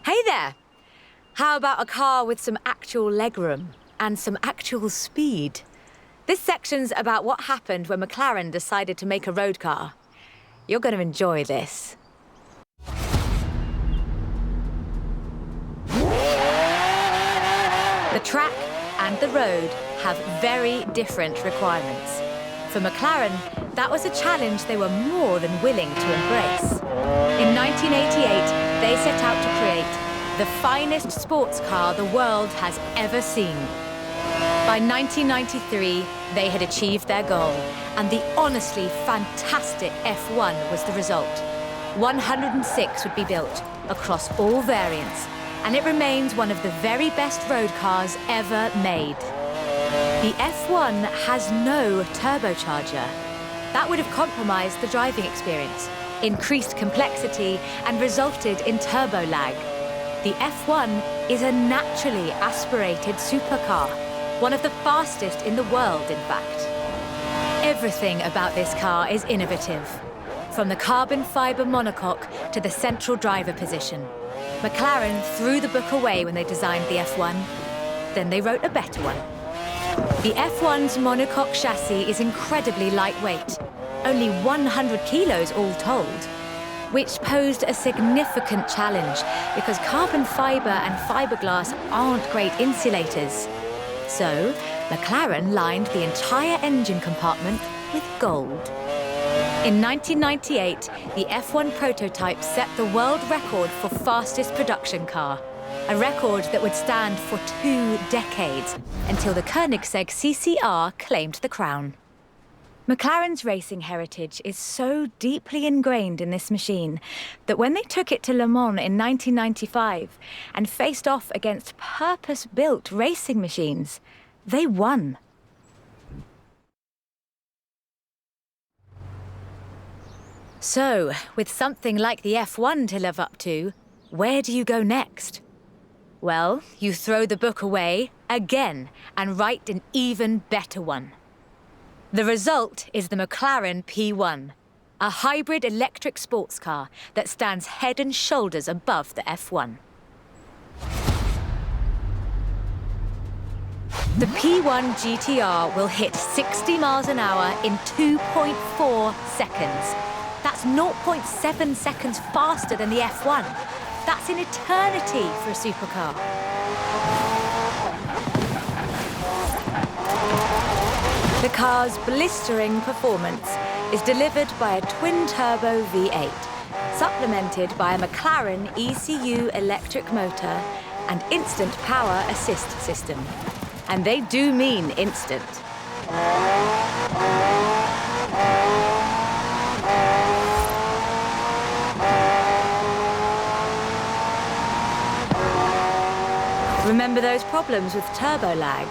Hey there! How about a car with some actual legroom and some actual speed? This section's about what happened when McLaren decided to make a road car. You're going to enjoy this. The track and the road have very different requirements. For McLaren, that was a challenge they were more than willing to embrace. In 1988, they set out to create the finest sports car the world has ever seen. By 1993, they had achieved their goal, and the honestly fantastic F1 was the result. 106 would be built across all variants, and it remains one of the very best road cars ever made. The F1 has no turbocharger. That would have compromised the driving experience, increased complexity, and resulted in turbo lag. The F1 is a naturally aspirated supercar, one of the fastest in the world, in fact. Everything about this car is innovative, from the carbon fibre monocoque to the central driver position. McLaren threw the book away when they designed the F1. Then they wrote a better one. The F1's monocoque chassis is incredibly lightweight, only 100 kilos all told, which posed a significant challenge because carbon fibre and fiberglass aren't great insulators. So, McLaren lined the entire engine compartment with gold. In 1998, the F1 prototype set the world record for fastest production car, a record that would stand for 2 decades until the Koenigsegg CCR claimed the crown. McLaren's racing heritage is so deeply ingrained in this machine that when they took it to Le Mans in 1995 and faced off against purpose-built racing machines, they won. So, with something like the F1 to live up to, where do you go next? Well, you throw the book away again and write an even better one. The result is the McLaren P1, a hybrid electric sports car that stands head and shoulders above the F1. The P1 GTR will hit 60 miles an hour in 2.4 seconds. That's 0.7 seconds faster than the F1. That's an eternity for a supercar. The car's blistering performance is delivered by a twin-turbo V8, supplemented by a McLaren ECU electric motor and instant power assist system. And they do mean instant. Remember those problems with turbo lag?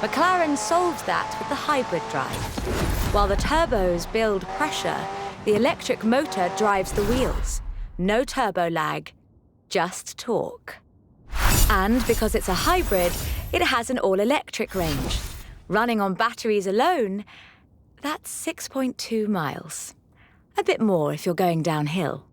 McLaren solved that with the hybrid drive. While the turbos build pressure, the electric motor drives the wheels. No turbo lag, just torque. And because it's a hybrid, it has an all-electric range. Running on batteries alone, that's 6.2 miles. A bit more if you're going downhill.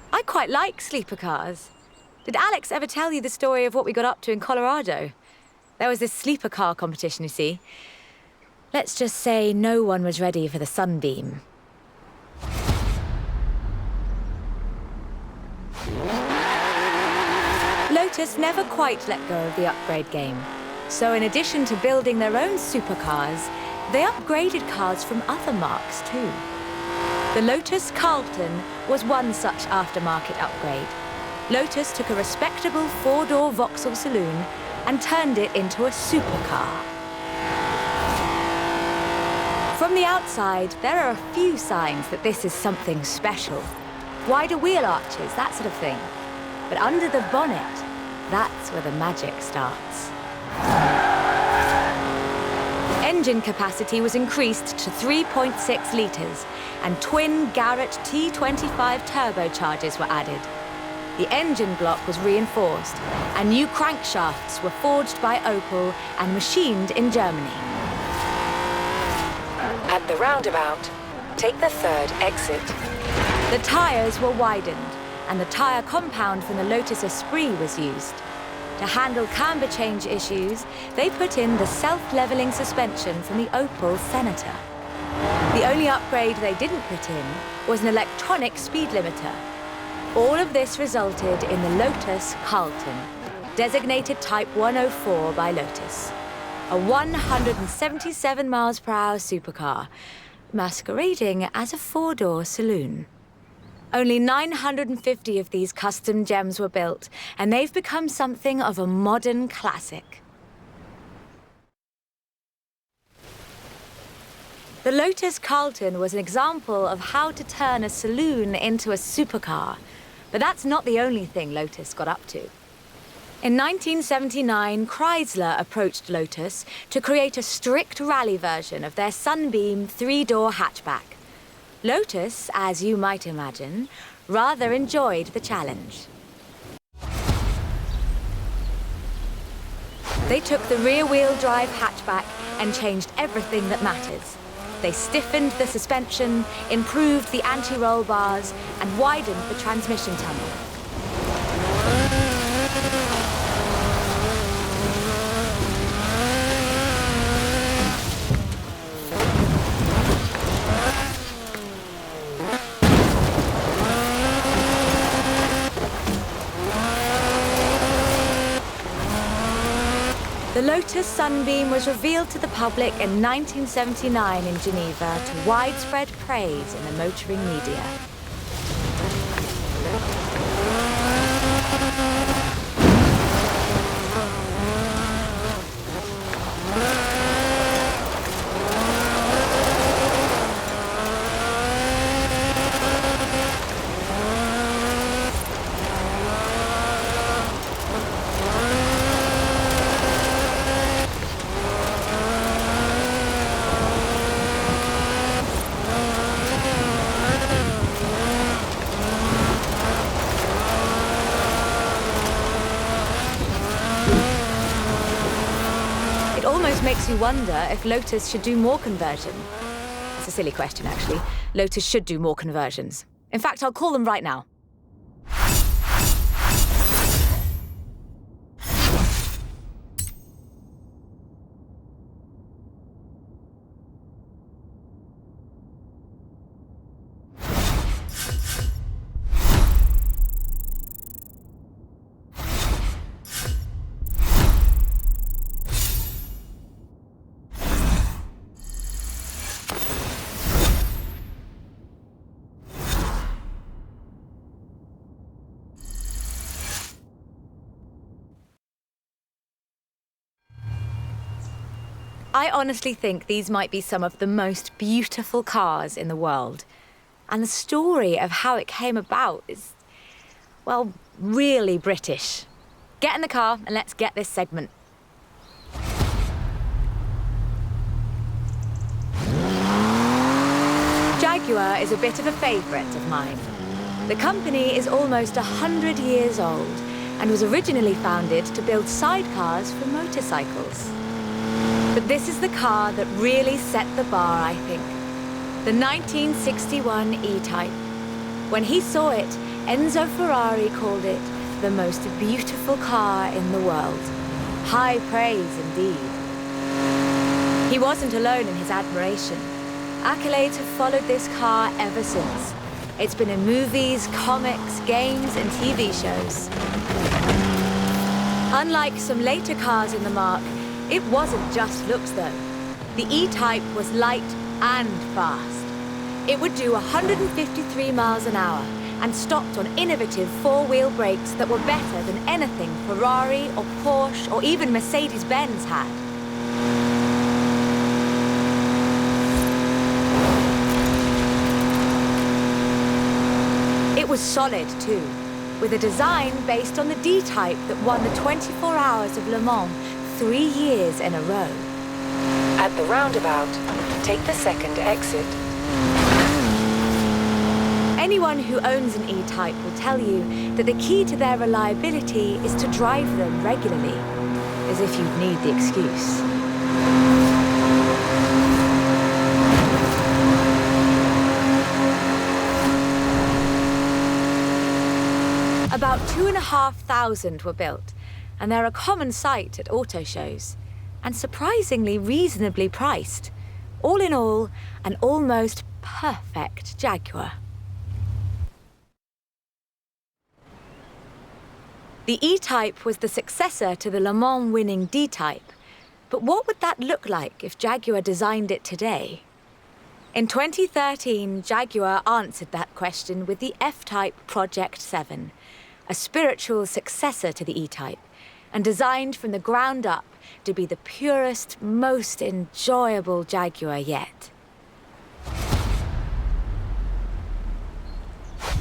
I quite like sleeper cars. Did Alex ever tell you the story of what we got up to in Colorado? There was this sleeper car competition, you see. Let's just say no one was ready for the sunbeam. Lotus never quite let go of the upgrade game. So in addition to building their own supercars, they upgraded cars from other marques too. The Lotus Carlton was one such aftermarket upgrade. Lotus took a respectable 4-door Vauxhall saloon and turned it into a supercar. From the outside, there are a few signs that this is something special. Wider wheel arches, that sort of thing. But under the bonnet, that's where the magic starts. Engine capacity was increased to 3.6 litres, and twin Garrett T25 turbochargers were added. The engine block was reinforced, and new crankshafts were forged by Opel and machined in Germany. At the roundabout, take the third exit. The tyres were widened, and the tyre compound from the Lotus Esprit was used. To handle camber change issues, they put in the self-leveling suspension from the Opel Senator. The only upgrade they didn't put in was an electronic speed limiter. All of this resulted in the Lotus Carlton, designated Type 104 by Lotus. A 177 miles per hour supercar, masquerading as a 4-door saloon. Only 950 of these custom gems were built, and they've become something of a modern classic. The Lotus Carlton was an example of how to turn a saloon into a supercar. But that's not the only thing Lotus got up to. In 1979, Chrysler approached Lotus to create a strict rally version of their Sunbeam three-door hatchback. Lotus, as you might imagine, rather enjoyed the challenge. They took the rear-wheel drive hatchback and changed everything that matters. They stiffened the suspension, improved the anti-roll bars, and widened the transmission tunnel. The Lotus Sunbeam was revealed to the public in 1979 in Geneva to widespread praise in the motoring media. Makes you wonder if Lotus should do more conversion. It's a silly question, actually. Lotus should do more conversions. In fact, I'll call them right now. I honestly think these might be some of the most beautiful cars in the world. And the story of how it came about is, well, really British. Get in the car and let's get this segment. Jaguar is a bit of a favourite of mine. The company is almost 100 years old and was originally founded to build sidecars for motorcycles. But this is the car that really set the bar, I think. The 1961 E-Type. When he saw it, Enzo Ferrari called it the most beautiful car in the world. High praise indeed. He wasn't alone in his admiration. Accolades have followed this car ever since. It's been in movies, comics, games, and TV shows. Unlike some later cars in the marque, it wasn't just looks, though. The E-Type was light and fast. It would do 153 miles an hour and stopped on innovative four-wheel brakes that were better than anything Ferrari or Porsche or even Mercedes-Benz had. It was solid, too, with a design based on the D-Type that won the 24 Hours of Le Mans 3 years in a row. At the roundabout, take the second exit. Anyone who owns an E-Type will tell you that the key to their reliability is to drive them regularly, as if you'd need the excuse. About 2,500 were built, and they're a common sight at auto shows, and surprisingly reasonably priced. All in all, an almost perfect Jaguar. The E-Type was the successor to the Le Mans winning D-Type, but what would that look like if Jaguar designed it today? In 2013, Jaguar answered that question with the F-Type Project 7, a spiritual successor to the E-Type, and designed from the ground up to be the purest, most enjoyable Jaguar yet.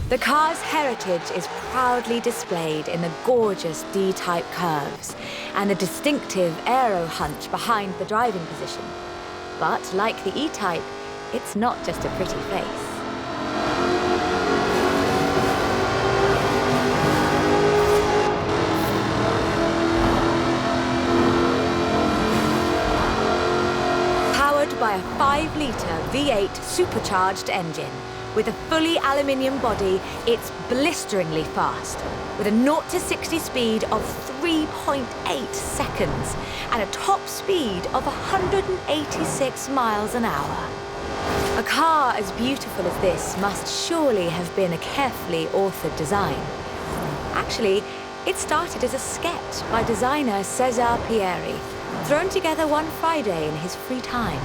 The car's heritage is proudly displayed in the gorgeous D-type curves and the distinctive aero hunch behind the driving position. But like the E-type, it's not just a pretty face. Powered by a 5-litre V8 supercharged engine, with a fully aluminium body, it's blisteringly fast, with a 0 to 60 speed of 3.8 seconds and a top speed of 186 miles an hour. A car as beautiful as this must surely have been a carefully authored design. Actually, it started as a sketch by designer Cesar Pieri, thrown together one Friday in his free time.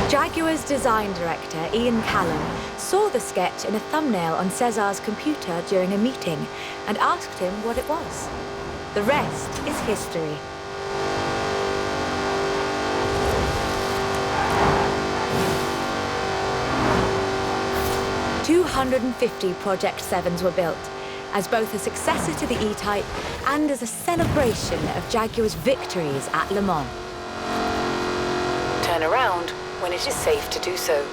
Jaguar's design director, Ian Callum, saw the sketch in a thumbnail on Cesar's computer during a meeting and asked him what it was. The rest is history. "250 Project 7s were built, as both a successor to the E-Type and as a celebration of Jaguar's victories at Le Mans. Turn around when it is safe to do so.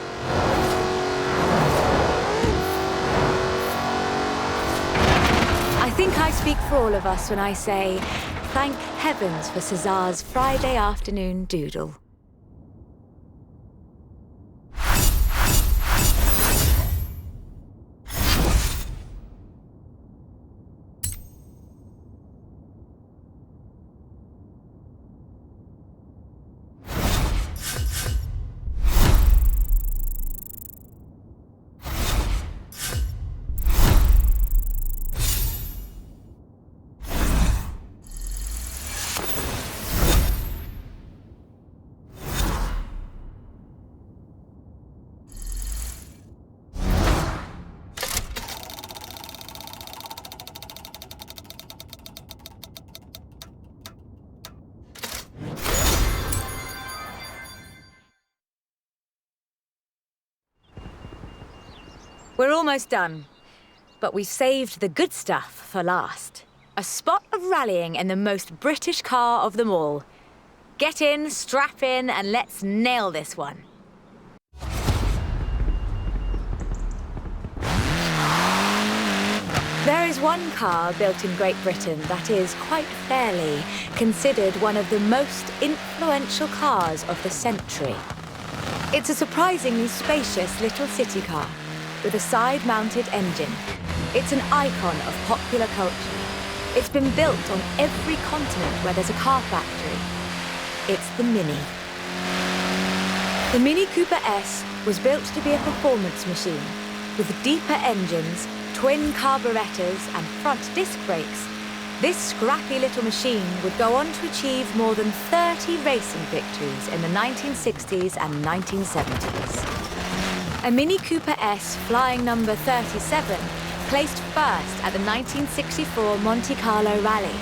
I think I speak for all of us when I say, thank heavens for Cesar's Friday afternoon doodle. We're almost done, but we've saved the good stuff for last. A spot of rallying in the most British car of them all. Get in, strap in, and let's nail this one. There is one car built in Great Britain that is, quite fairly, considered one of the most influential cars of the century. It's a surprisingly spacious little city car with a side-mounted engine. It's an icon of popular culture. It's been built on every continent where there's a car factory. It's the Mini. The Mini Cooper S was built to be a performance machine with deeper engines, twin carburetors and front disc brakes. This scrappy little machine would go on to achieve more than 30 racing victories in the 1960s and 1970s. A Mini Cooper S flying number 37 placed first at the 1964 Monte Carlo Rally.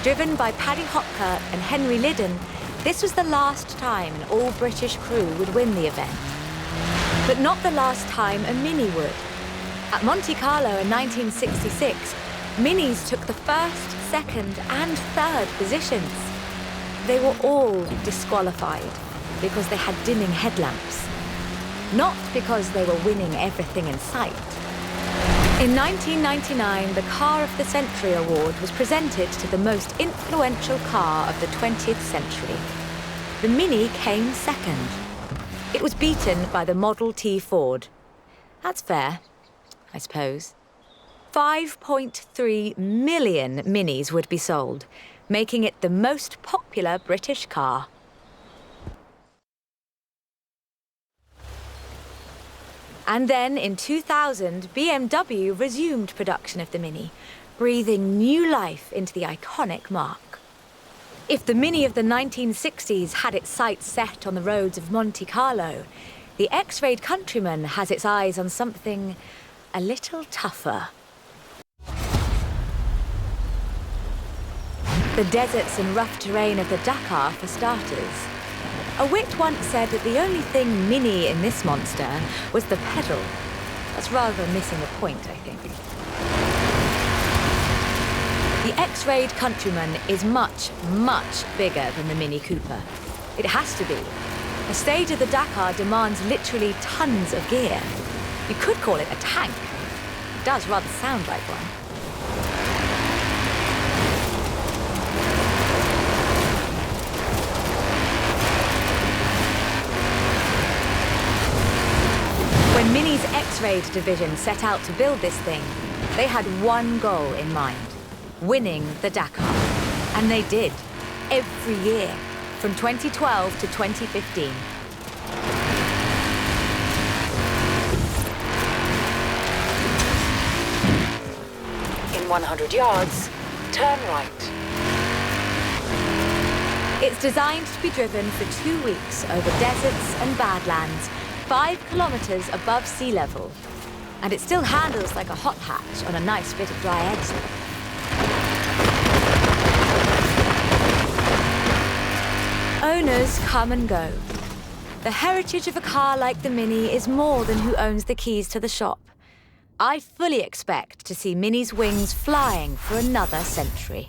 Driven by Paddy Hopkirk and Henry Liddon, this was the last time an all-British crew would win the event. But not the last time a Mini would. At Monte Carlo in 1966, Minis took the first, second and third positions. They were all disqualified because they had dimming headlamps. Not because they were winning everything in sight. In 1999, the Car of the Century Award was presented to the most influential car of the 20th century. The Mini came second. It was beaten by the Model T Ford. That's fair, I suppose. 5.3 million Minis would be sold, making it the most popular British car. And then, in 2000, BMW resumed production of the Mini, breathing new life into the iconic marque. If the Mini of the 1960s had its sights set on the roads of Monte Carlo, the X-rayed Countryman has its eyes on something a little tougher. The deserts and rough terrain of the Dakar, for starters. A wit once said that the only thing Mini in this monster was the pedal. That's rather missing the point, I think. The X-Raid Countryman is much, much bigger than the Mini Cooper. It has to be. A stage of the Dakar demands literally tons of gear. You could call it a tank. It does rather sound like one. When Mini's X-Raid division set out to build this thing, they had one goal in mind: winning the Dakar. And they did, every year, from 2012 to 2015. In 100 yards, turn right. It's designed to be driven for 2 weeks over deserts and badlands, 5 kilometers above sea level. And it still handles like a hot hatch on a nice bit of dry edge. Owners come and go. The heritage of a car like the Mini is more than who owns the keys to the shop. I fully expect to see Mini's wings flying for another century.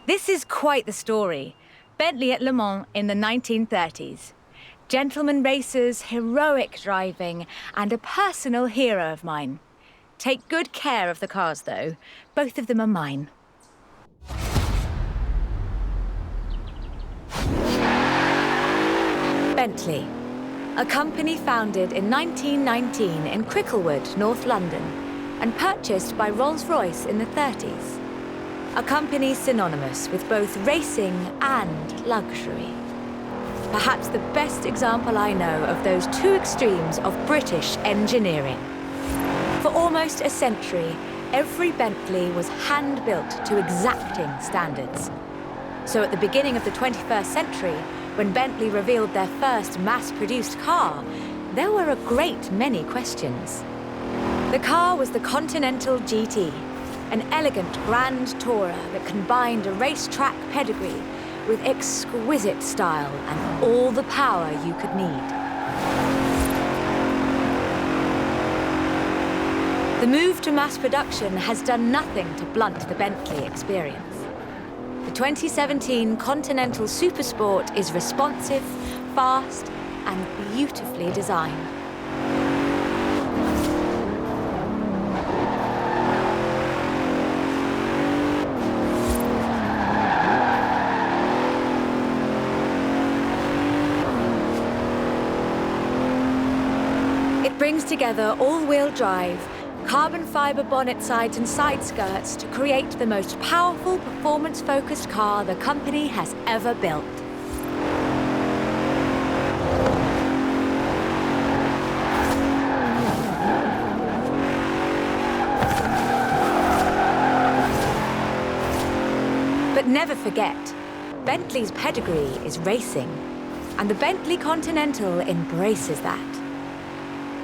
This is quite the story. Bentley at Le Mans in the 1930s. Gentleman racers, heroic driving, and a personal hero of mine. Take good care of the cars, though. Both of them are mine. Bentley, a company founded in 1919 in Cricklewood, North London, and purchased by Rolls-Royce in the 30s. A company synonymous with both racing and luxury. Perhaps the best example I know of those two extremes of British engineering. For almost a century, every Bentley was hand-built to exacting standards. So at the beginning of the 21st century, when Bentley revealed their first mass-produced car, there were a great many questions. The car was the Continental GT, an elegant grand tourer that combined a racetrack pedigree with exquisite style and all the power you could need. The move to mass production has done nothing to blunt the Bentley experience. The 2017 Continental Supersport is responsive, fast, and beautifully designed. Brings together all-wheel drive, carbon fiber bonnet sides and side skirts to create the most powerful performance-focused car the company has ever built. But never forget, Bentley's pedigree is racing, and the Bentley Continental embraces that.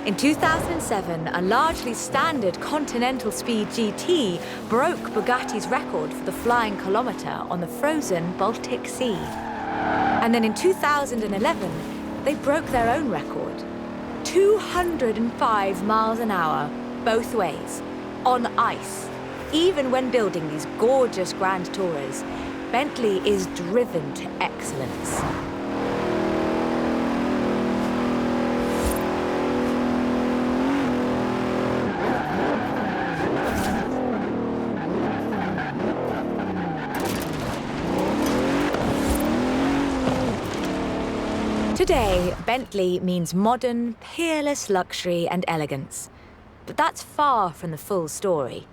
In 2007, a largely standard Continental Speed GT broke Bugatti's record for the flying kilometre on the frozen Baltic Sea. And then in 2011, they broke their own record. 205 miles an hour, both ways, on ice. Even when building these gorgeous Grand Tourers, Bentley is driven to excellence. Today, Bentley means modern, peerless luxury and elegance. But that's far from the full story.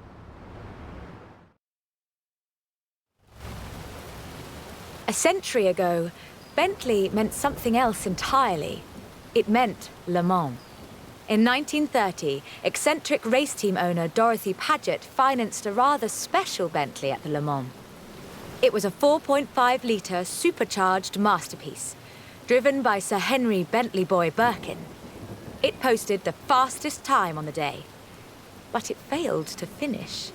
A century ago, Bentley meant something else entirely. It meant Le Mans. In 1930, eccentric race team owner Dorothy Paget financed a rather special Bentley at the Le Mans. It was a 4.5-litre supercharged masterpiece, driven by Sir Henry Bentley Boy Birkin. It posted the fastest time on the day, but it failed to finish.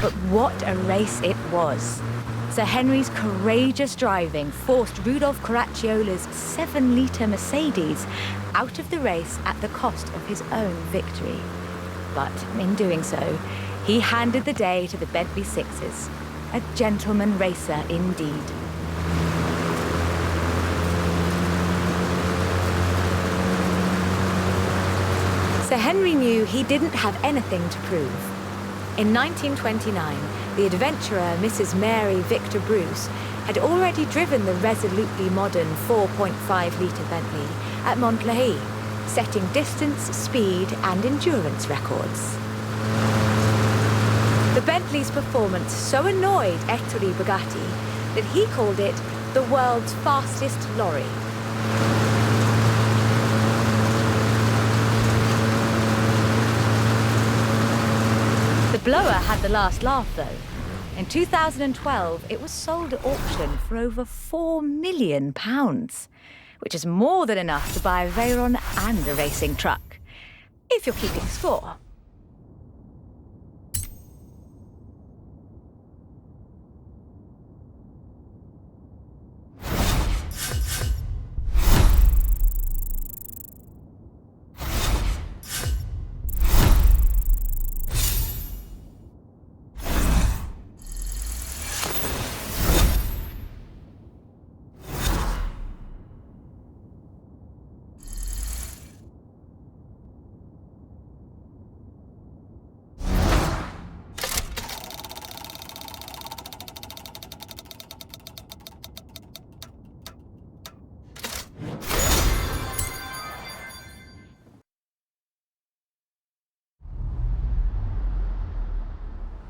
But what a race it was! Sir Henry's courageous driving forced Rudolf Caracciola's 7-litre Mercedes out of the race at the cost of his own victory. But in doing so, he handed the day to the Bentley Sixes, a gentleman racer indeed. Sir Henry knew he didn't have anything to prove. In 1929, the adventurer Mrs. Mary Victor Bruce had already driven the resolutely modern 4.5-litre Bentley at Montlhéry, setting distance, speed and endurance records. The Bentley's performance so annoyed Ettore Bugatti that he called it the world's fastest lorry. The blower had the last laugh, though. In 2012, it was sold at auction for over £4 million, which is more than enough to buy a Veyron and a racing truck, if you're keeping score.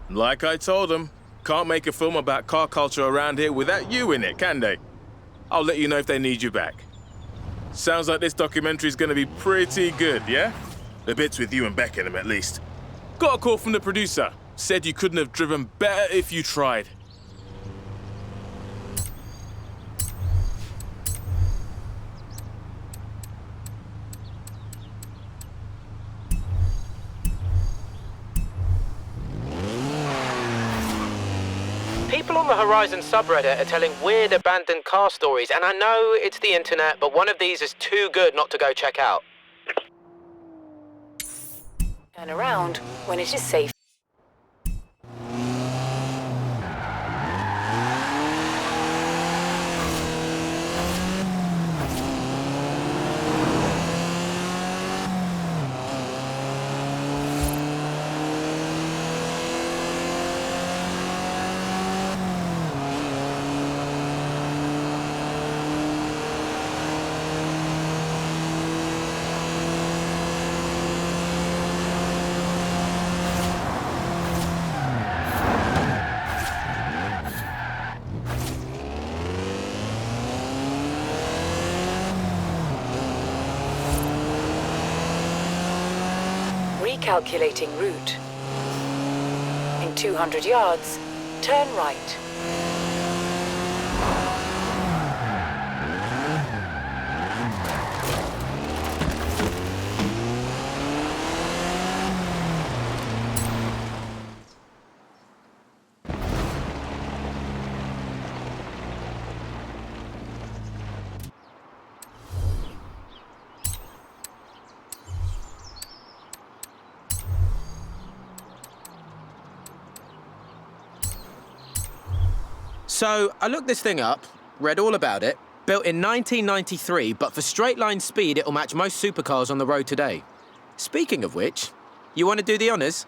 Like I told them, can't make a film about car culture around here without you in it, can they? I'll let you know if they need you back. Sounds like this documentary's gonna be pretty good, yeah? The bits with you and Beck in them, at least. Got a call from the producer. Said you couldn't have driven better if you tried. People on the Horizon subreddit are telling weird abandoned car stories, and I know it's the internet, but one of these is too good not to go check out. Turn around when it is safe. Recalculating route. In 200 yards, turn right. So, I looked this thing up, read all about it. Built in 1993, but for straight-line speed, it'll match most supercars on the road today. Speaking of which, you want to do the honours?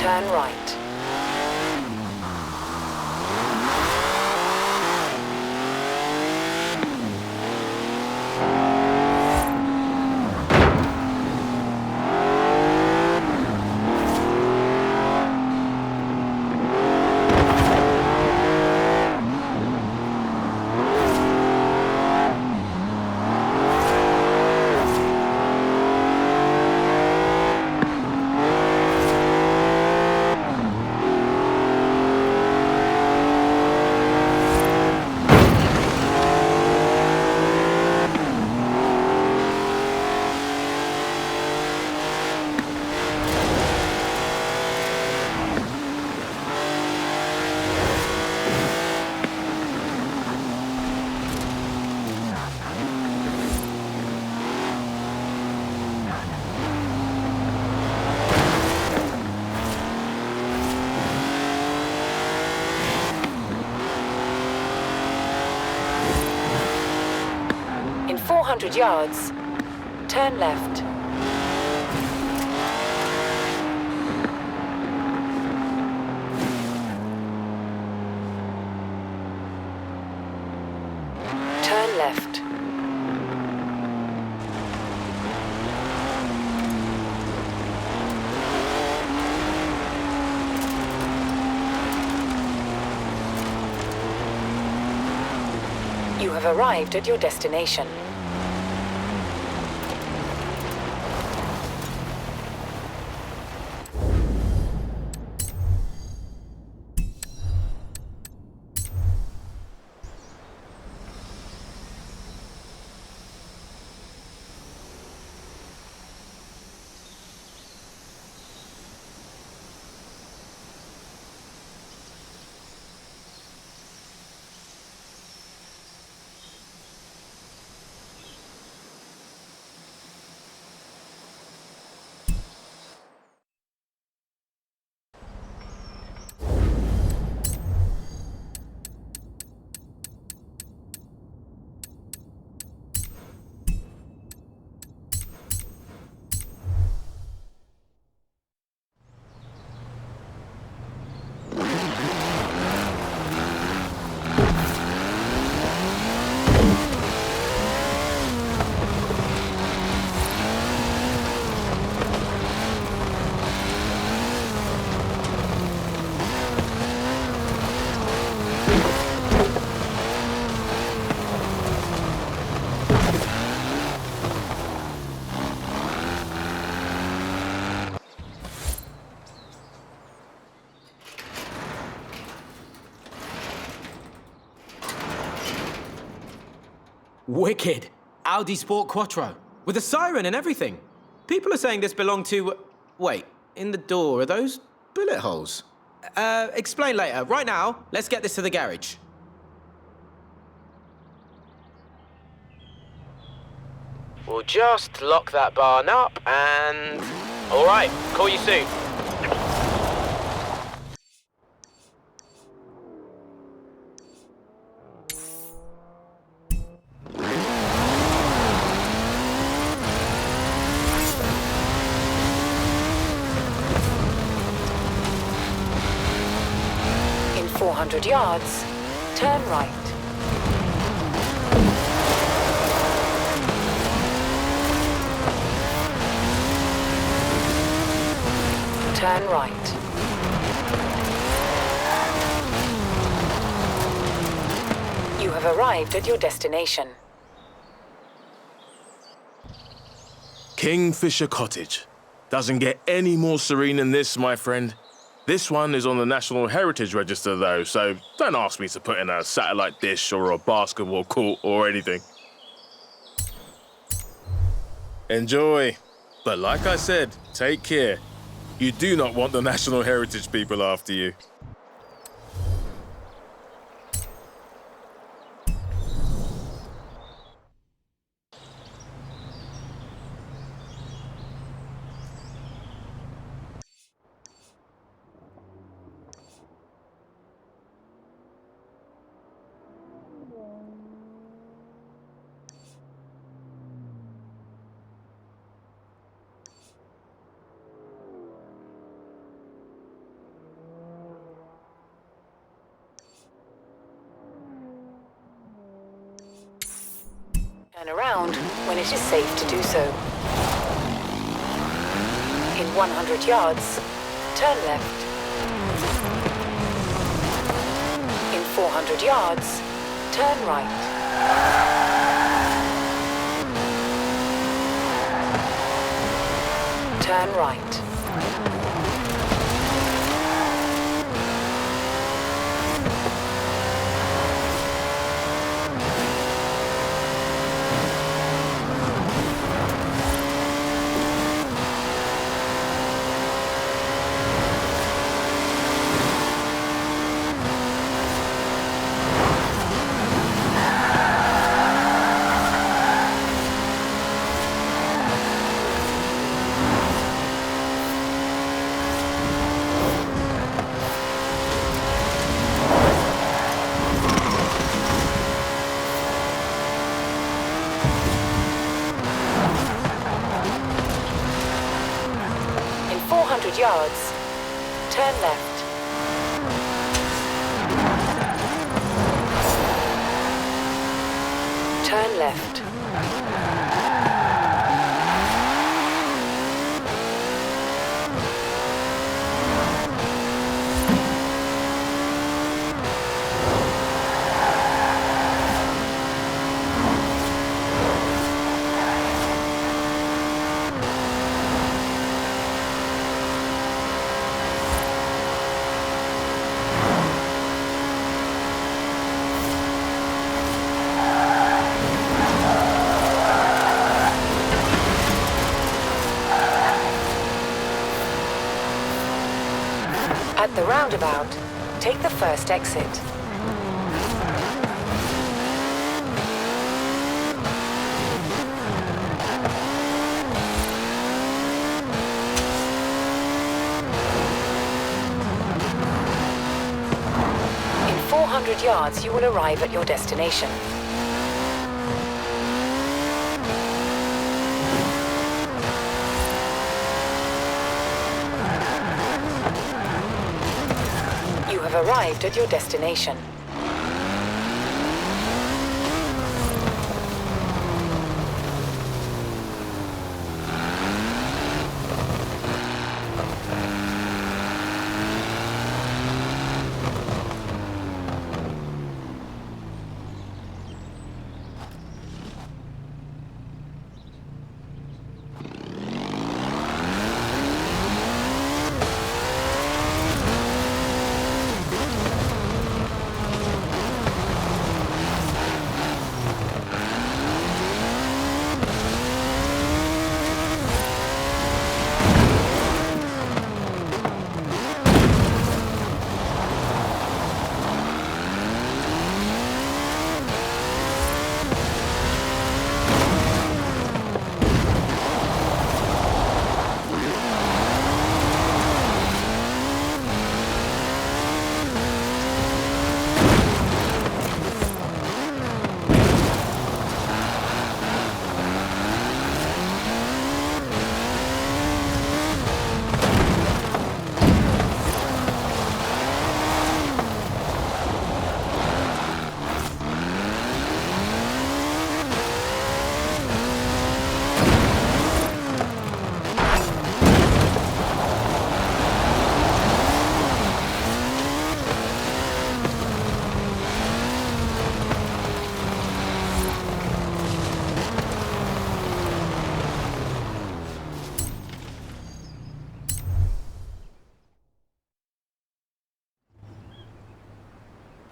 Turn right. In 400 yards, turn left. Turn left. You have arrived at your destination. Wicked. Audi Sport Quattro. With a siren and everything. People are saying this belonged to... Wait, in the door, are those bullet holes? Explain later. Right now, let's get this to the garage. We'll just lock that barn up and... Alright, call you soon. In 400 yards, turn right. Turn right. You have arrived at your destination. Kingfisher Cottage. Doesn't get any more serene than this, my friend. This one is on the National Heritage Register, though, so don't ask me to put in a satellite dish or a basketball court or anything. Enjoy. But like I said, take care. You do not want the National Heritage people after you. Turn around when it is safe to do so. In 100 yards, turn left. In 400 yards, turn right. Turn right. In 400 yards, turn left. Turn left. At the roundabout, take the first exit. In 400 yards, you will arrive at your destination. You have arrived at your destination.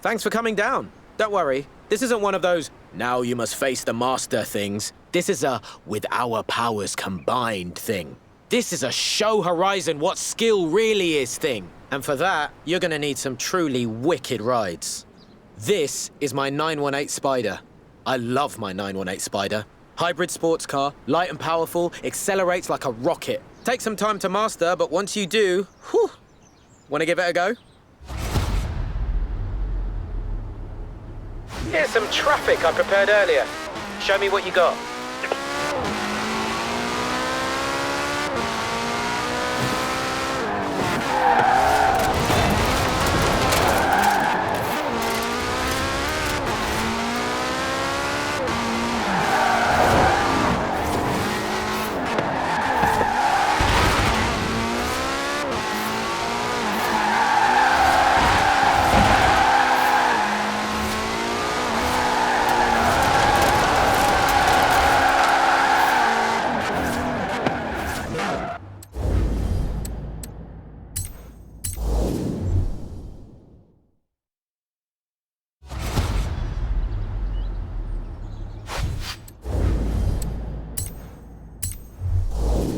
Thanks for coming down. Don't worry, this isn't one of those "now you must face the master" things. This is a "with our powers combined" thing. This is a show Horizon what skill really is thing. And for that, you're gonna need some truly wicked rides. This is my 918 Spider. I love my 918 Spider. Hybrid sports car, light and powerful, accelerates like a rocket. Takes some time to master, but once you do, whew. Wanna give it a go? Here's some traffic I prepared earlier. Show me what you got.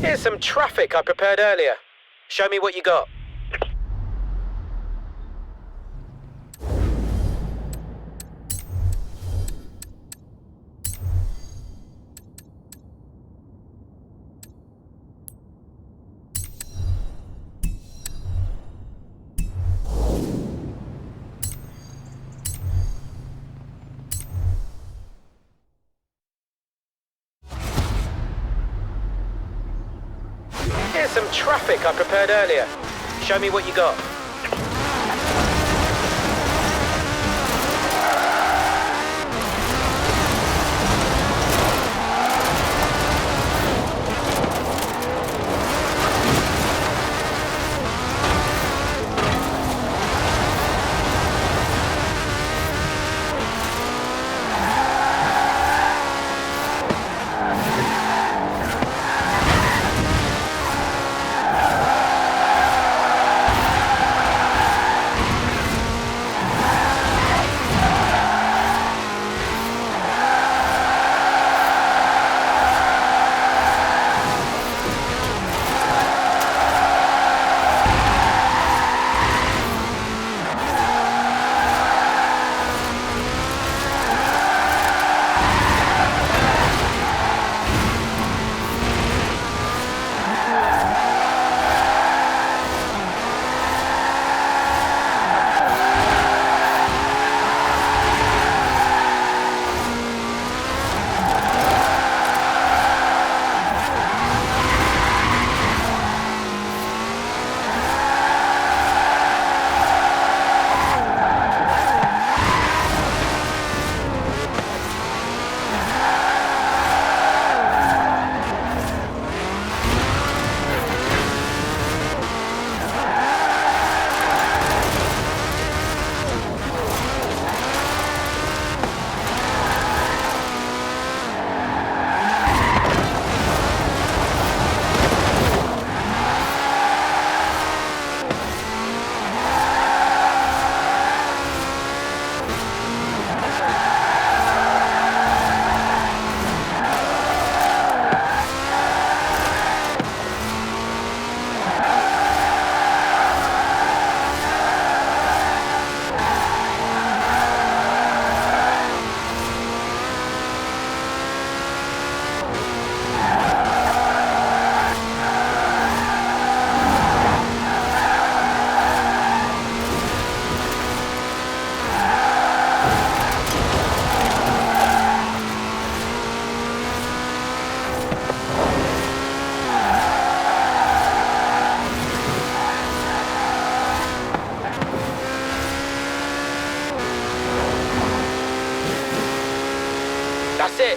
Here's some traffic I prepared earlier. Show me what you got. Here's some traffic I prepared earlier. Show me what you got.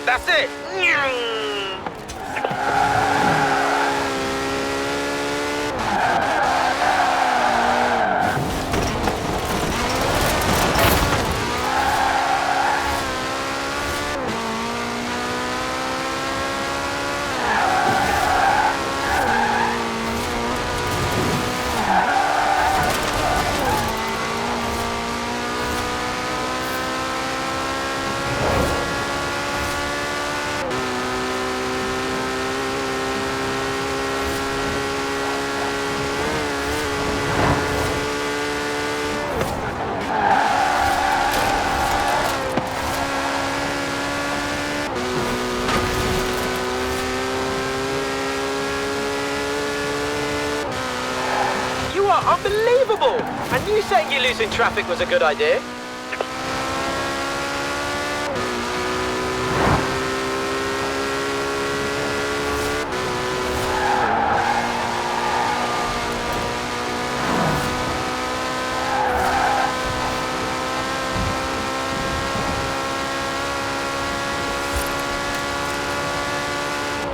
That's it! Unbelievable! I knew setting you loose in traffic was a good idea.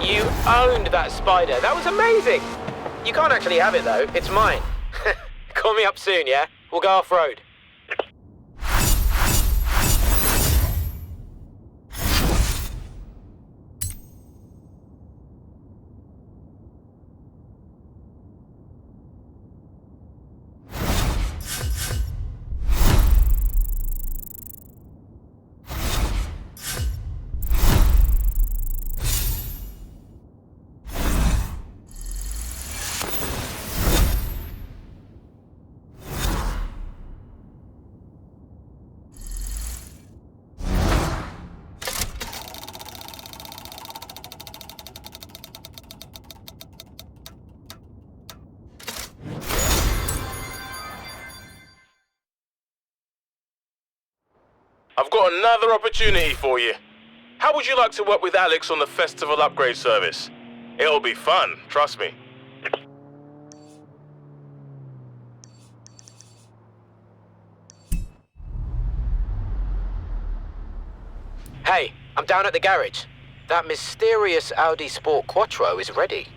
You owned that spider. That was amazing. You can't actually have it though. It's mine. Call me up soon, yeah? We'll go off-road. got another opportunity for you. How would you like to work with Alex on the festival upgrade service? It'll be fun, trust me. Hey, I'm down at the garage. That mysterious Audi Sport Quattro is ready.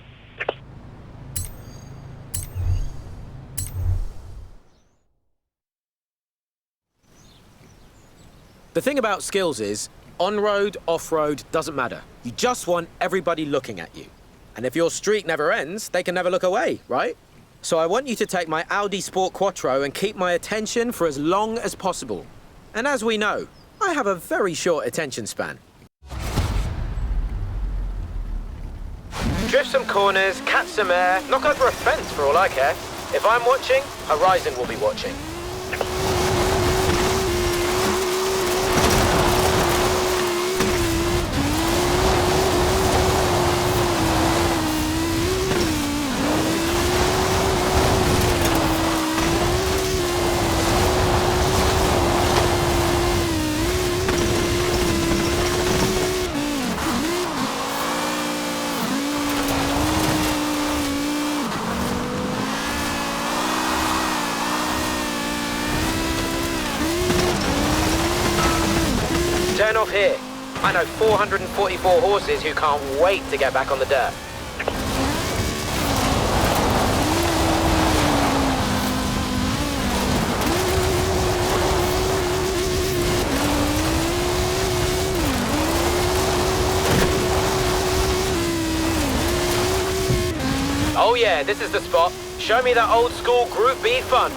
The thing about skills is, on-road, off-road, doesn't matter. You just want everybody looking at you. And if your streak never ends, they can never look away, right? So I want you to take my Audi Sport Quattro and keep my attention for as long as possible. And as we know, I have a very short attention span. Drift some corners, catch some air, knock over a fence for all I care. If I'm watching, Horizon will be watching. Turn off here. I know 444 horses who can't wait to get back on the dirt. Oh yeah, this is the spot. Show me that old school Group B fun.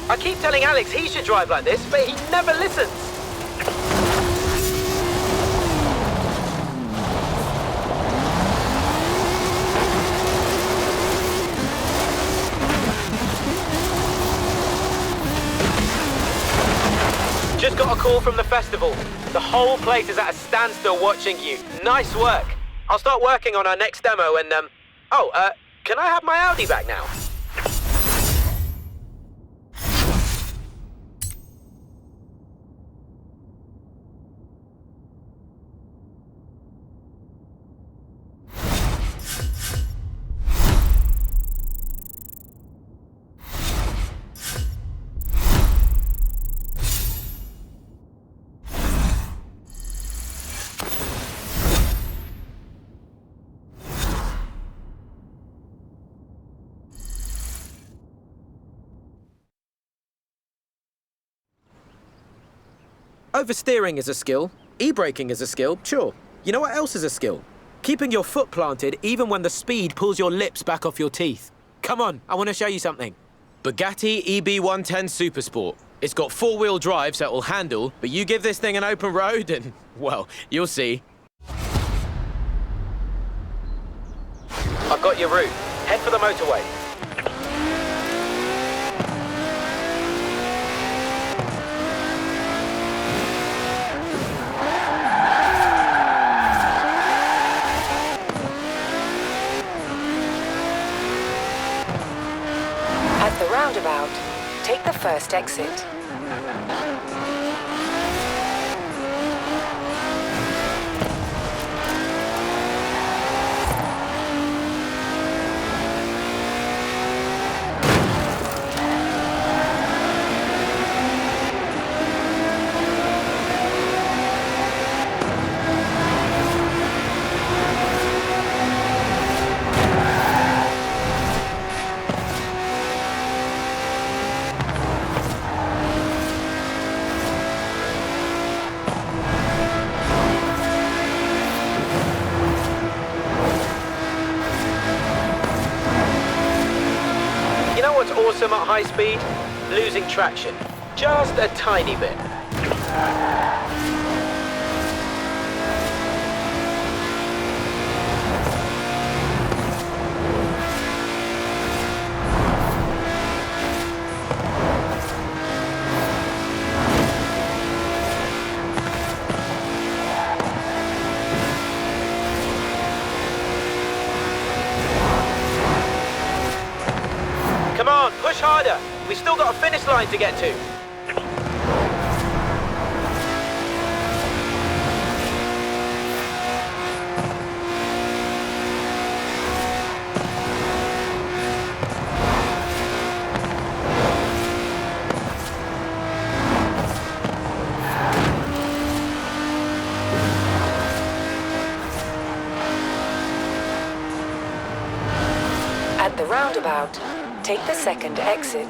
I keep telling Alex he should drive like this, but he never listens. Just got a call from the festival. The whole place is at a standstill watching you. Nice work. I'll start working on our next demo and, can I have my Audi back now? Oversteering is a skill. E-braking is a skill, sure. You know what else is a skill? Keeping your foot planted even when the speed pulls your lips back off your teeth. Come on, I want to show you something. Bugatti EB110 Supersport. It's got four-wheel drive so it will handle, but you give this thing an open road and, well, you'll see. got your route. Head for the motorway. At the roundabout, take the first exit. What's awesome at high speed? Losing traction. Just a tiny bit. Come on, push harder. We've still got a finish line to get to. At the roundabout, take the second exit.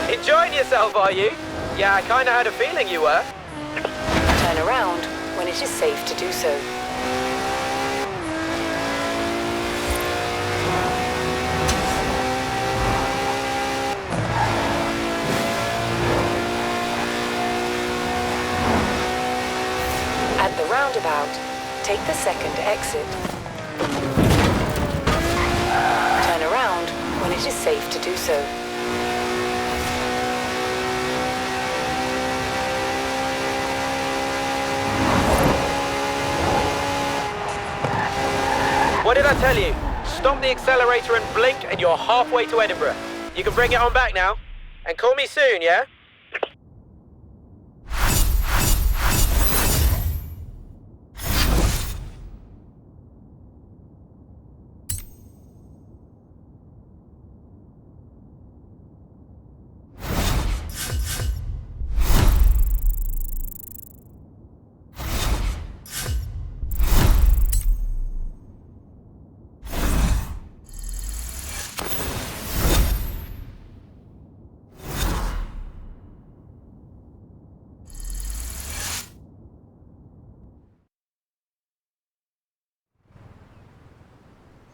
Enjoying yourself, are you? Yeah, I kinda had a feeling you were. Turn around when it is safe to do so. At the roundabout, take the second exit. Turn around when it is safe to do so. What did I tell you? Stop the accelerator and blink and you're halfway to Edinburgh. You can bring it on back now. And call me soon, yeah?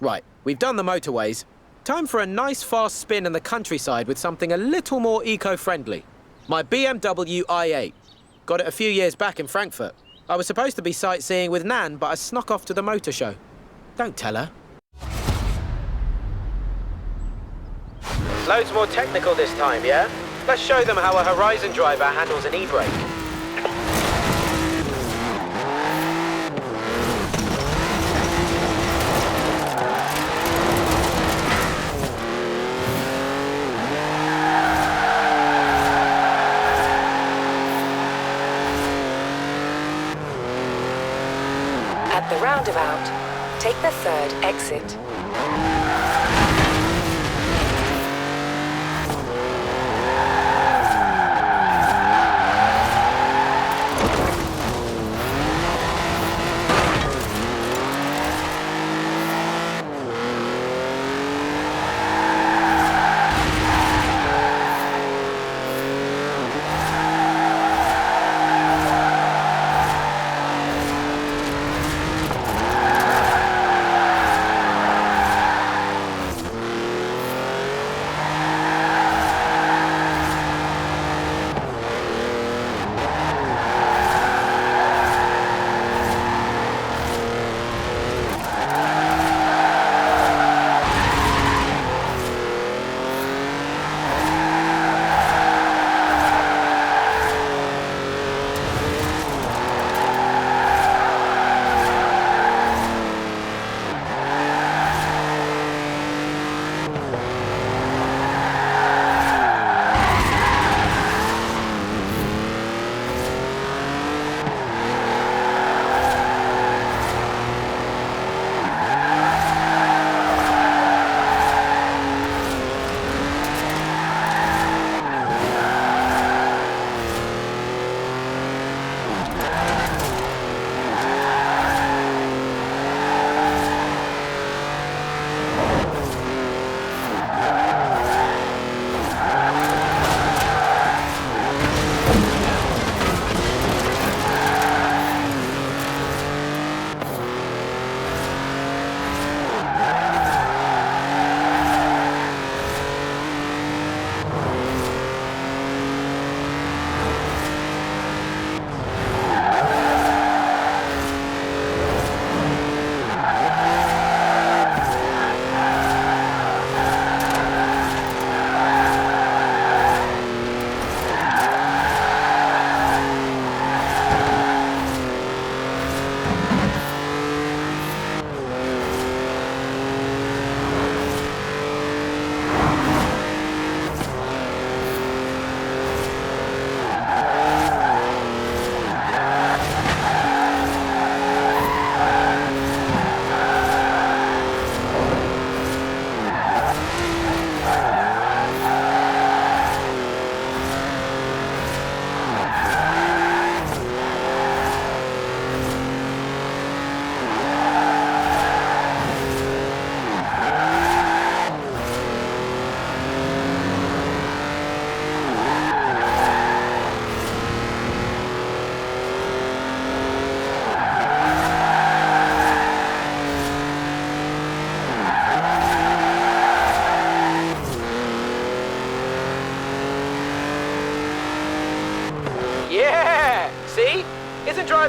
Right, we've done the motorways. Time for a nice fast spin in the countryside with something a little more eco-friendly. My BMW i8. Got it a few years back in Frankfurt. I was supposed to be sightseeing with Nan, but I snuck off to the motor show. Don't tell her. Loads more technical this time, yeah? Let's show them how a Horizon driver handles an e-brake. At the roundabout, take the third exit.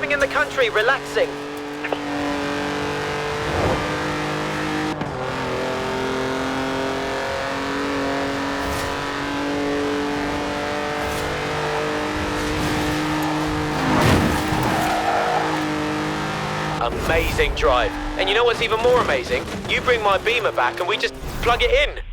driving in the country, relaxing. Amazing drive. And you know what's even more amazing? You bring my Beamer back and we just plug it in.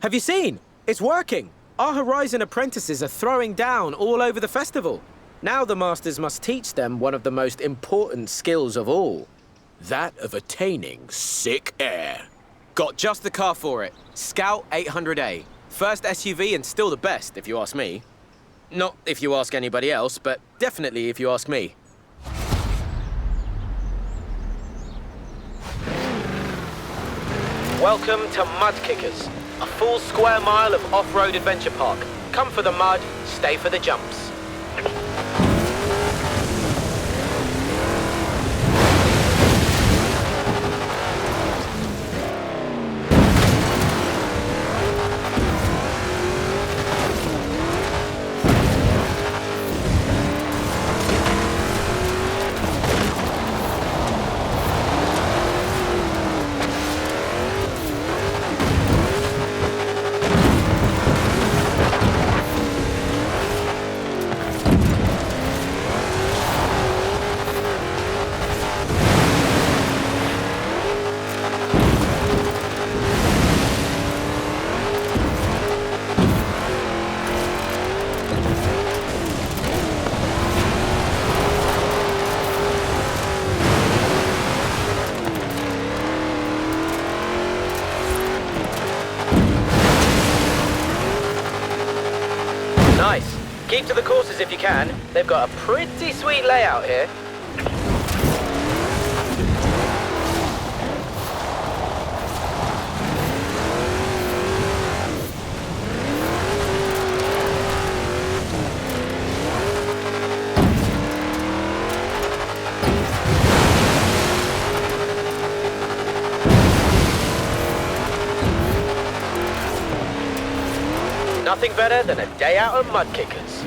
Have you seen? It's working. Our Horizon apprentices are throwing down all over the festival. Now the masters must teach them one of the most important skills of all. That of attaining sick air. Got just the car for it. Scout 800A. First SUV and still the best, if you ask me. Not if you ask anybody else, but definitely if you ask me. Welcome to Mud Kickers, a full square mile of off-road adventure park. Come for the mud, stay for the jumps. Nice. Keep to the courses if you can. They've got a pretty sweet layout here. Nothing better than a day out of Mud Kickers.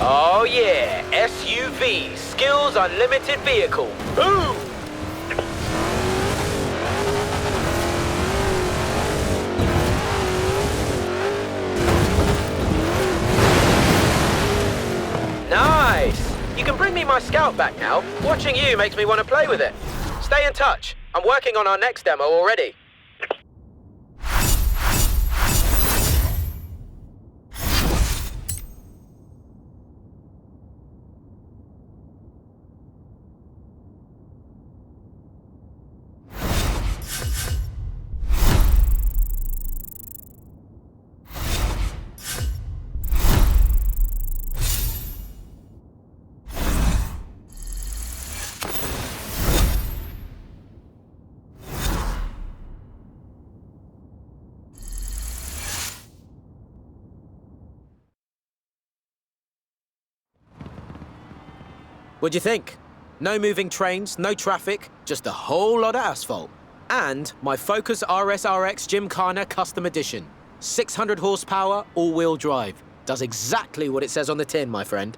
Oh yeah, SUV, Skills Unlimited Vehicle. Boom! Nice! You can bring me my Scout back now. Watching you makes me want to play with it. Stay in touch. I'm working on our next demo already. What'd you think? No moving trains, no traffic, just a whole lot of asphalt. And my Focus RS-RX Gymkhana Custom Edition. 600 horsepower, all-wheel drive. Does exactly what it says on the tin, my friend.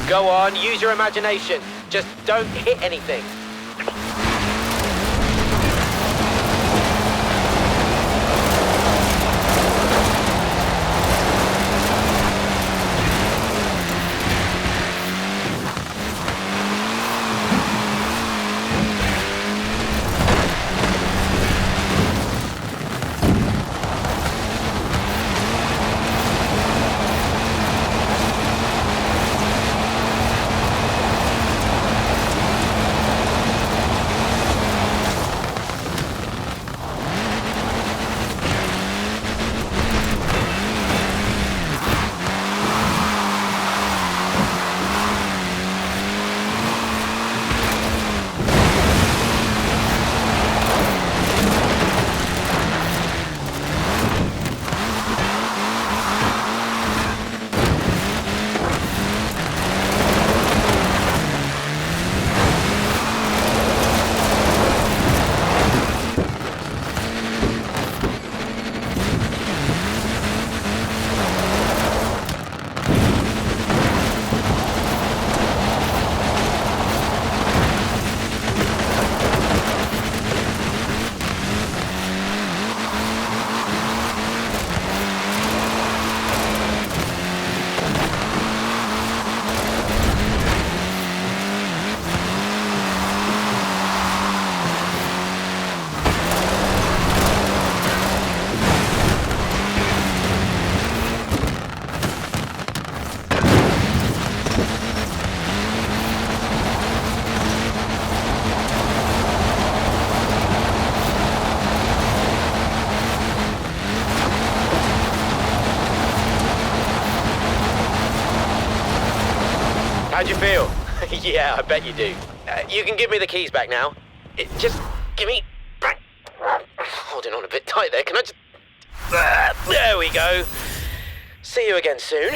Go on, use your imagination. Just don't hit anything. How'd you feel? Yeah, I bet you do. You can give me the keys back now. Just give me back. Holding on a bit tight there. Can I just... there we go. See you again soon.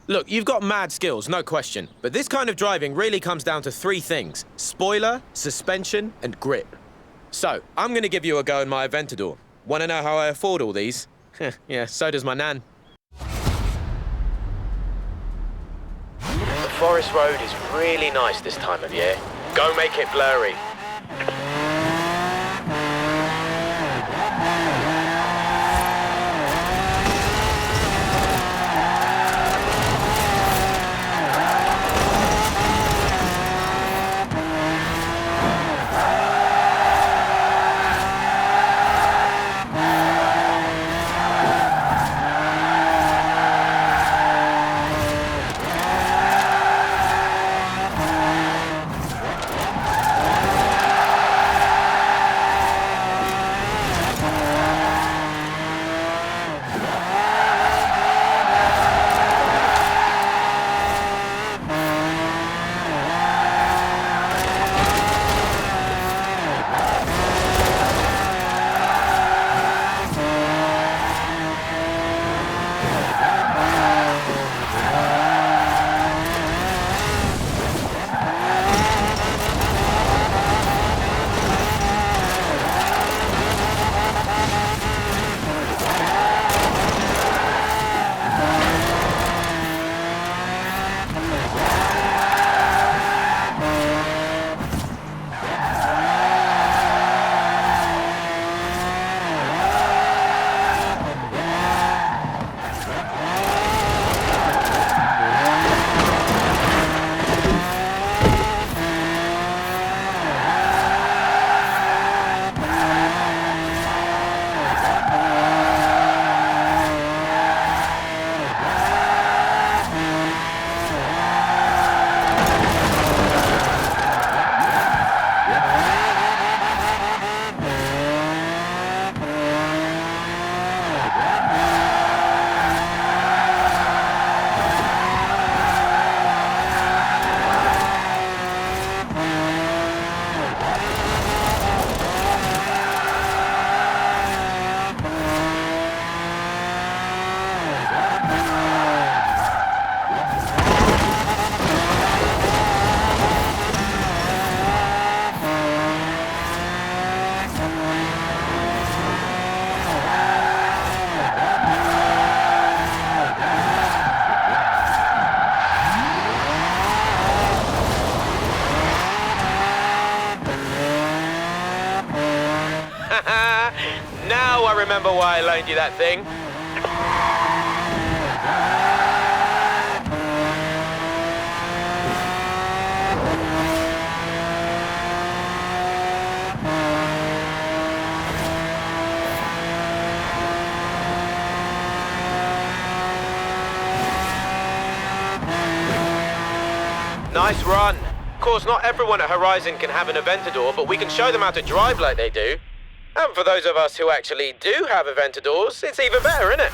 Look, you've got mad skills, no question. But this kind of driving really comes down to three things. Spoiler, suspension, and grip. So, I'm gonna give you a go in my Aventador. Wanna know how I afford all these? Yeah, so does my nan. The forest road is really nice this time of year. Go make it blurry. Now I remember why I loaned you that thing. Nice run. Of course, not everyone at Horizon can have an Aventador, but we can show them how to drive like they do. And for those of us who actually do have Aventadors, it's even better, isn't it?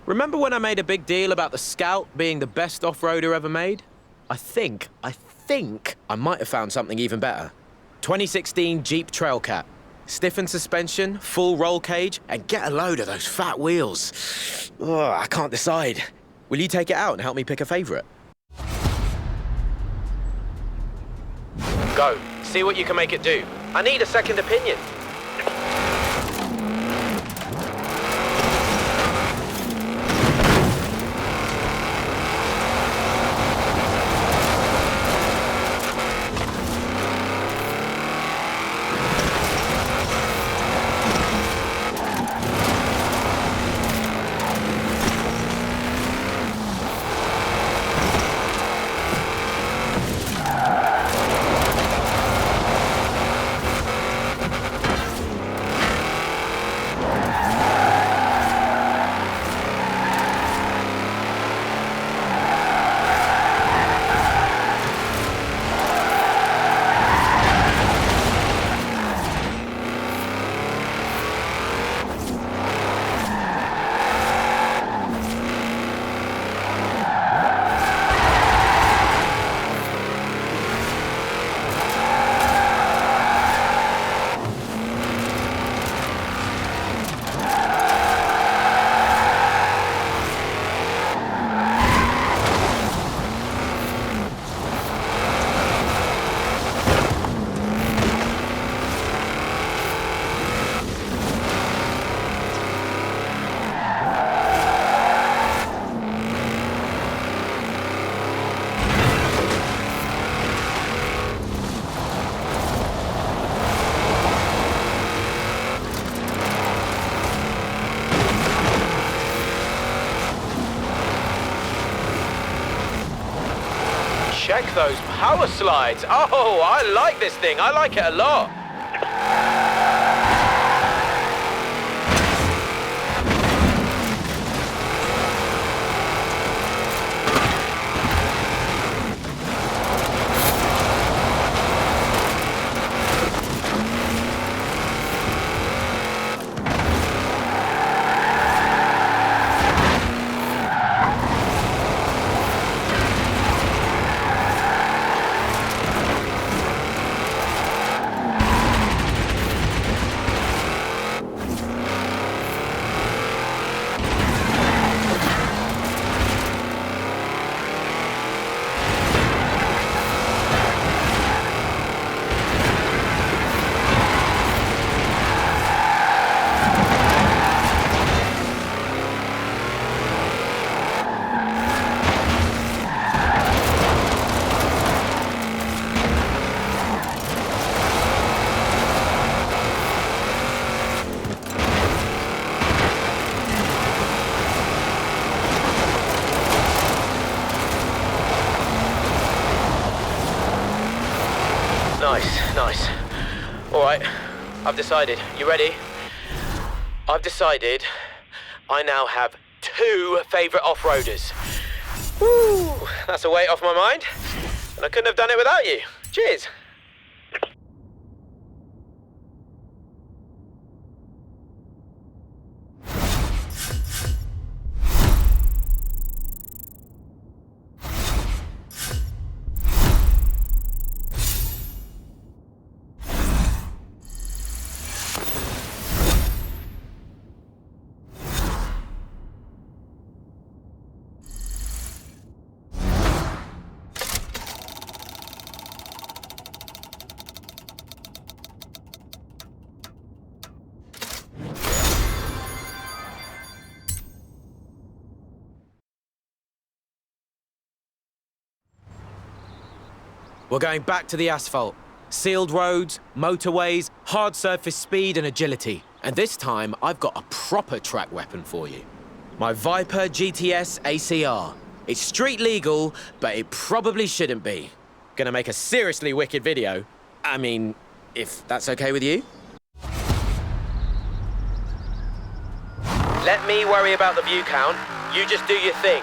Remember when I made a big deal about the Scout being the best off-roader ever made? I think I might have found something even better. 2016 Jeep Trailcat. Stiffened suspension, full roll cage, and get a load of those fat wheels. Ugh, I can't decide. Will you take it out and help me pick a favourite? Go. See what you can make it do. I need a second opinion. Check those power slides. Oh, I like this thing. I like it a lot. Nice. All right, I've decided. You ready? I've decided I now have 2 favourite off-roaders. Woo! That's a weight off my mind. And I couldn't have done it without you. Cheers. We're going back to the asphalt. Sealed roads, motorways, hard surface speed and agility. And this time, I've got a proper track weapon for you. My Viper GTS ACR. It's street legal, but it probably shouldn't be. Gonna make a seriously wicked video. I mean, if that's okay with you? Let me worry about the view count. You just do your thing.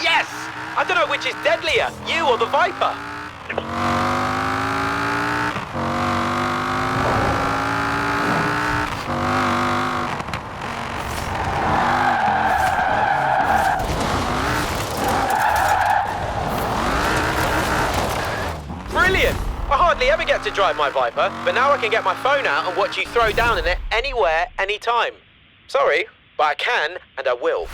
Yes! I don't know which is deadlier, you or the Viper. Brilliant! I hardly ever get to drive my Viper, but now I can get my phone out and watch you throw down in it anywhere, anytime. Sorry, but I can and I will.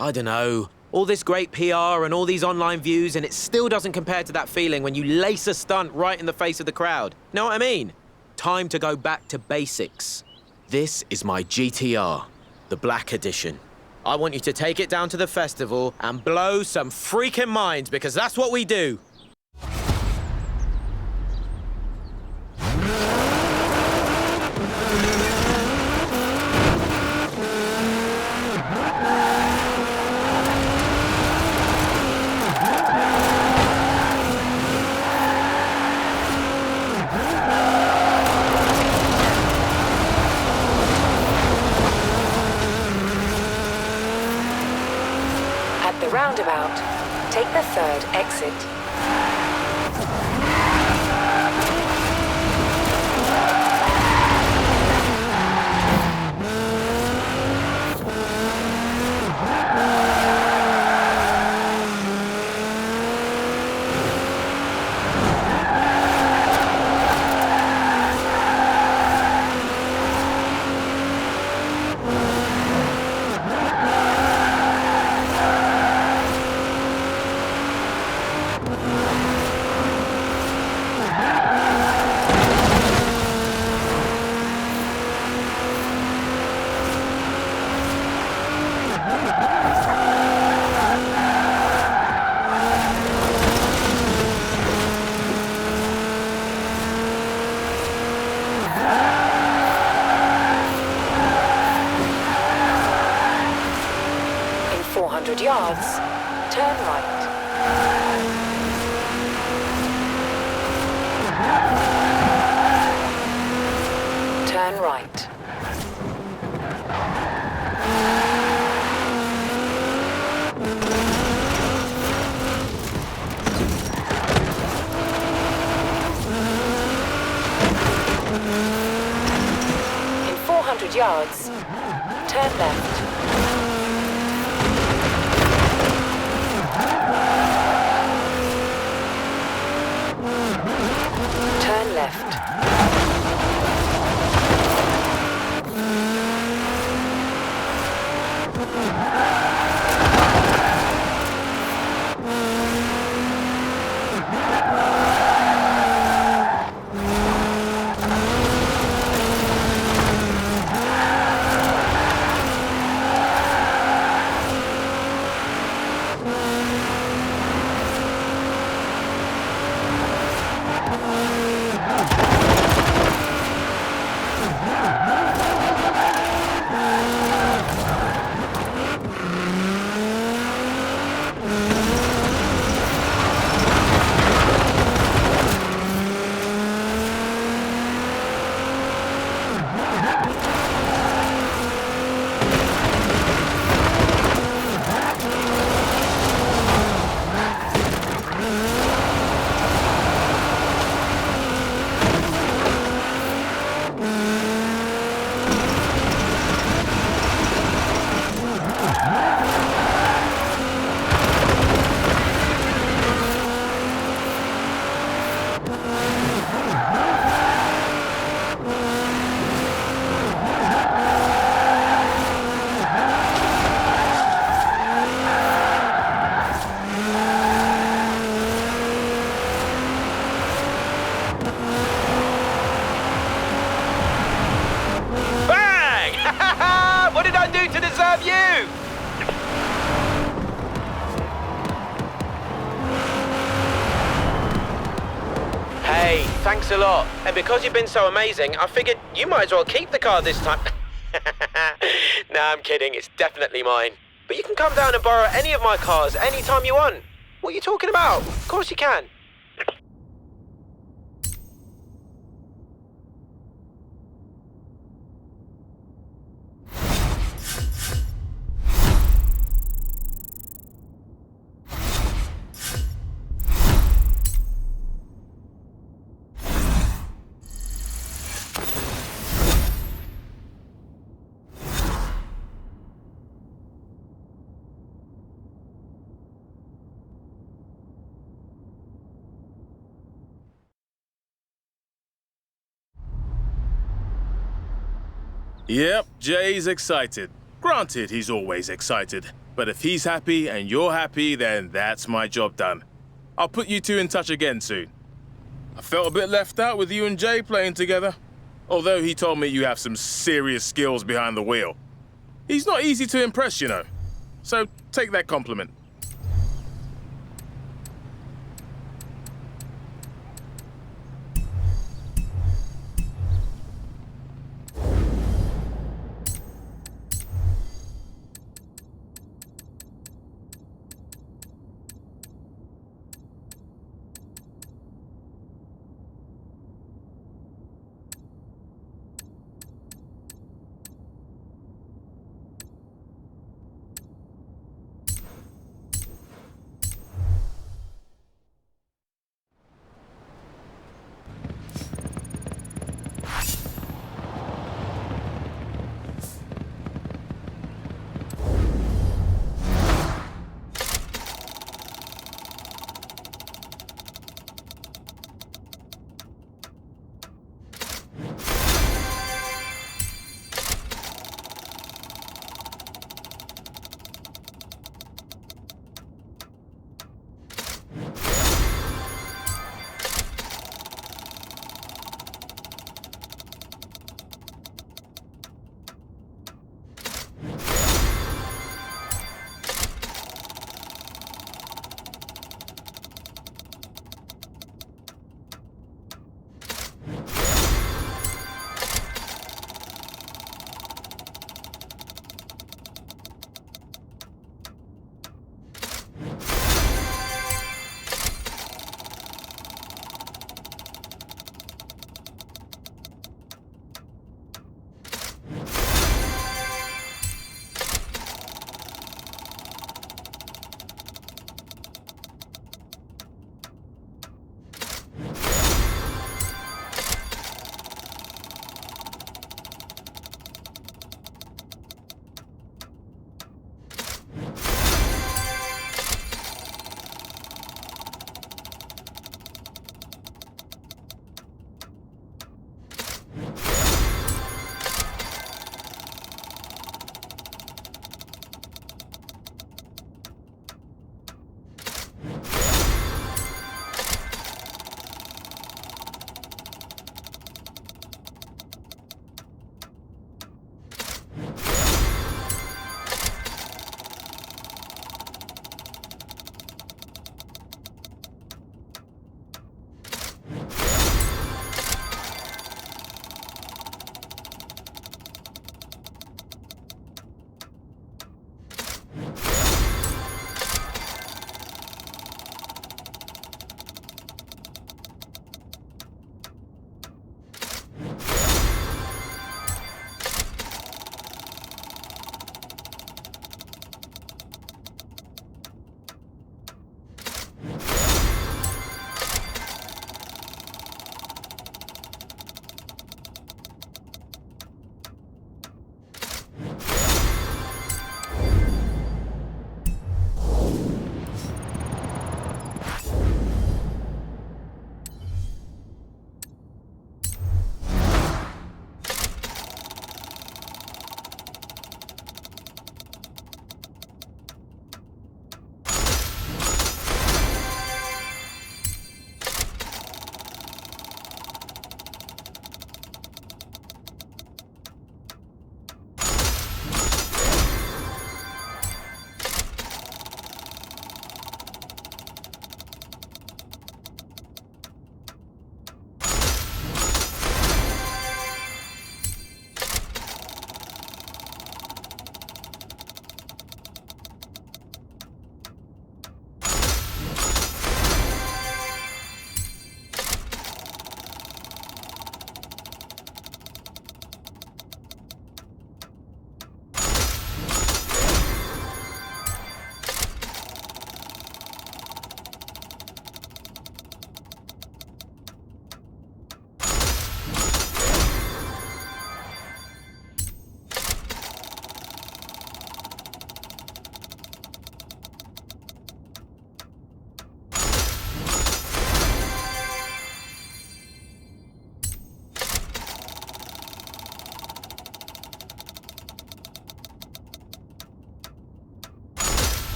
I don't know. All this great PR and all these online views, and it still doesn't compare to that feeling when you lace a stunt right in the face of the crowd. Know what I mean? Time to go back to basics. This is my GTR, the Black Edition. I want you to take it down to the festival and blow some freaking minds, because that's what we do. At the roundabout, take the third exit. In 400 yards, turn right. Turn right. In 400 yards, turn left. Turn left. Thanks a lot. And because you've been so amazing, I figured you might as well keep the car this time. Nah, I'm kidding. It's definitely mine. But you can come down and borrow any of my cars anytime you want. What are you talking about? Of course you can. Yep, Jay's excited. Granted, he's always excited. But if he's happy and you're happy, then that's my job done. I'll put you two in touch again soon. I felt a bit left out with you and Jay playing together. Although he told me you have some serious skills behind the wheel. He's not easy to impress, you know. So take that compliment.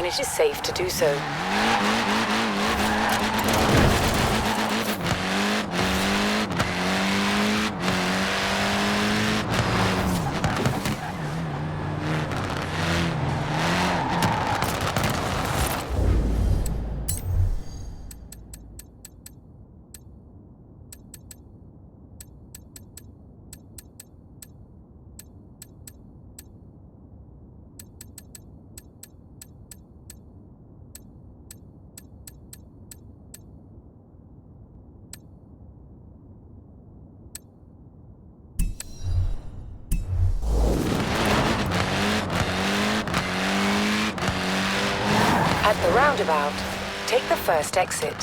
when it is safe to do so. At the roundabout, take the first exit.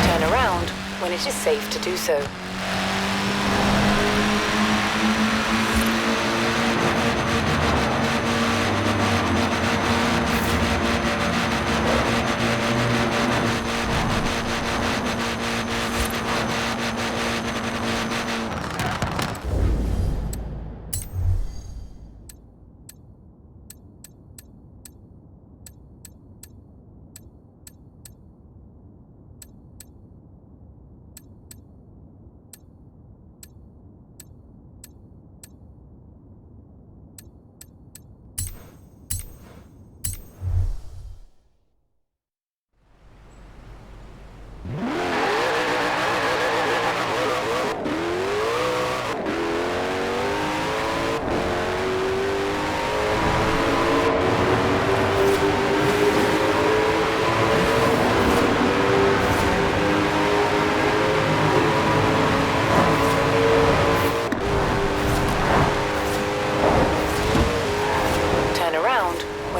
Turn around when it is safe to do so.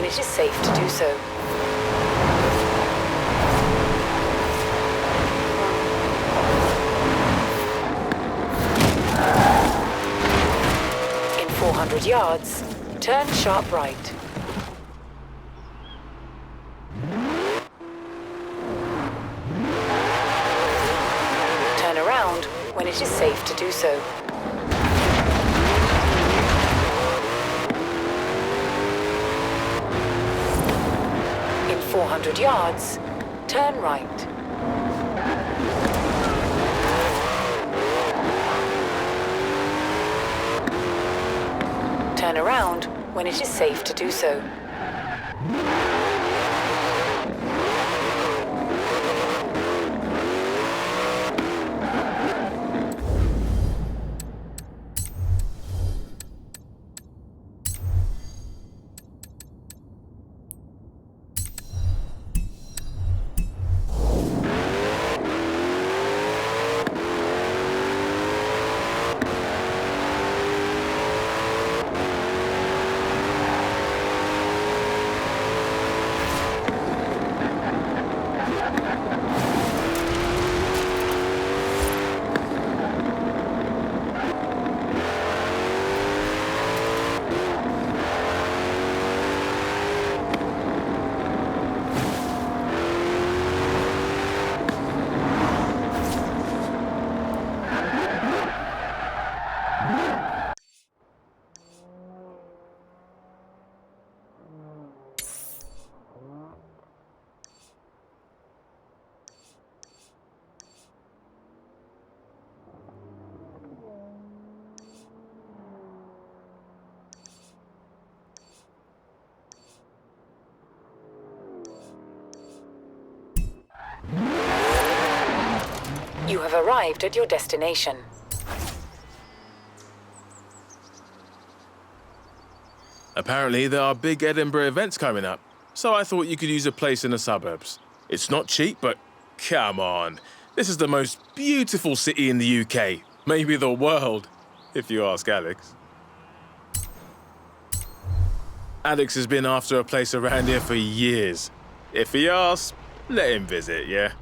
It is safe to do so. In 400 yards, turn sharp right. Turn around when it is safe to do so. In 400 yards, turn right. Turn around when it is safe to do so. You have arrived at your destination. Apparently, there are big Edinburgh events coming up, so I thought you could use a place in the suburbs. It's not cheap, but come on. This is the most beautiful city in the UK, maybe the world, if you ask Alex. Alex has been after a place around here for years. If he asks, let him visit, yeah?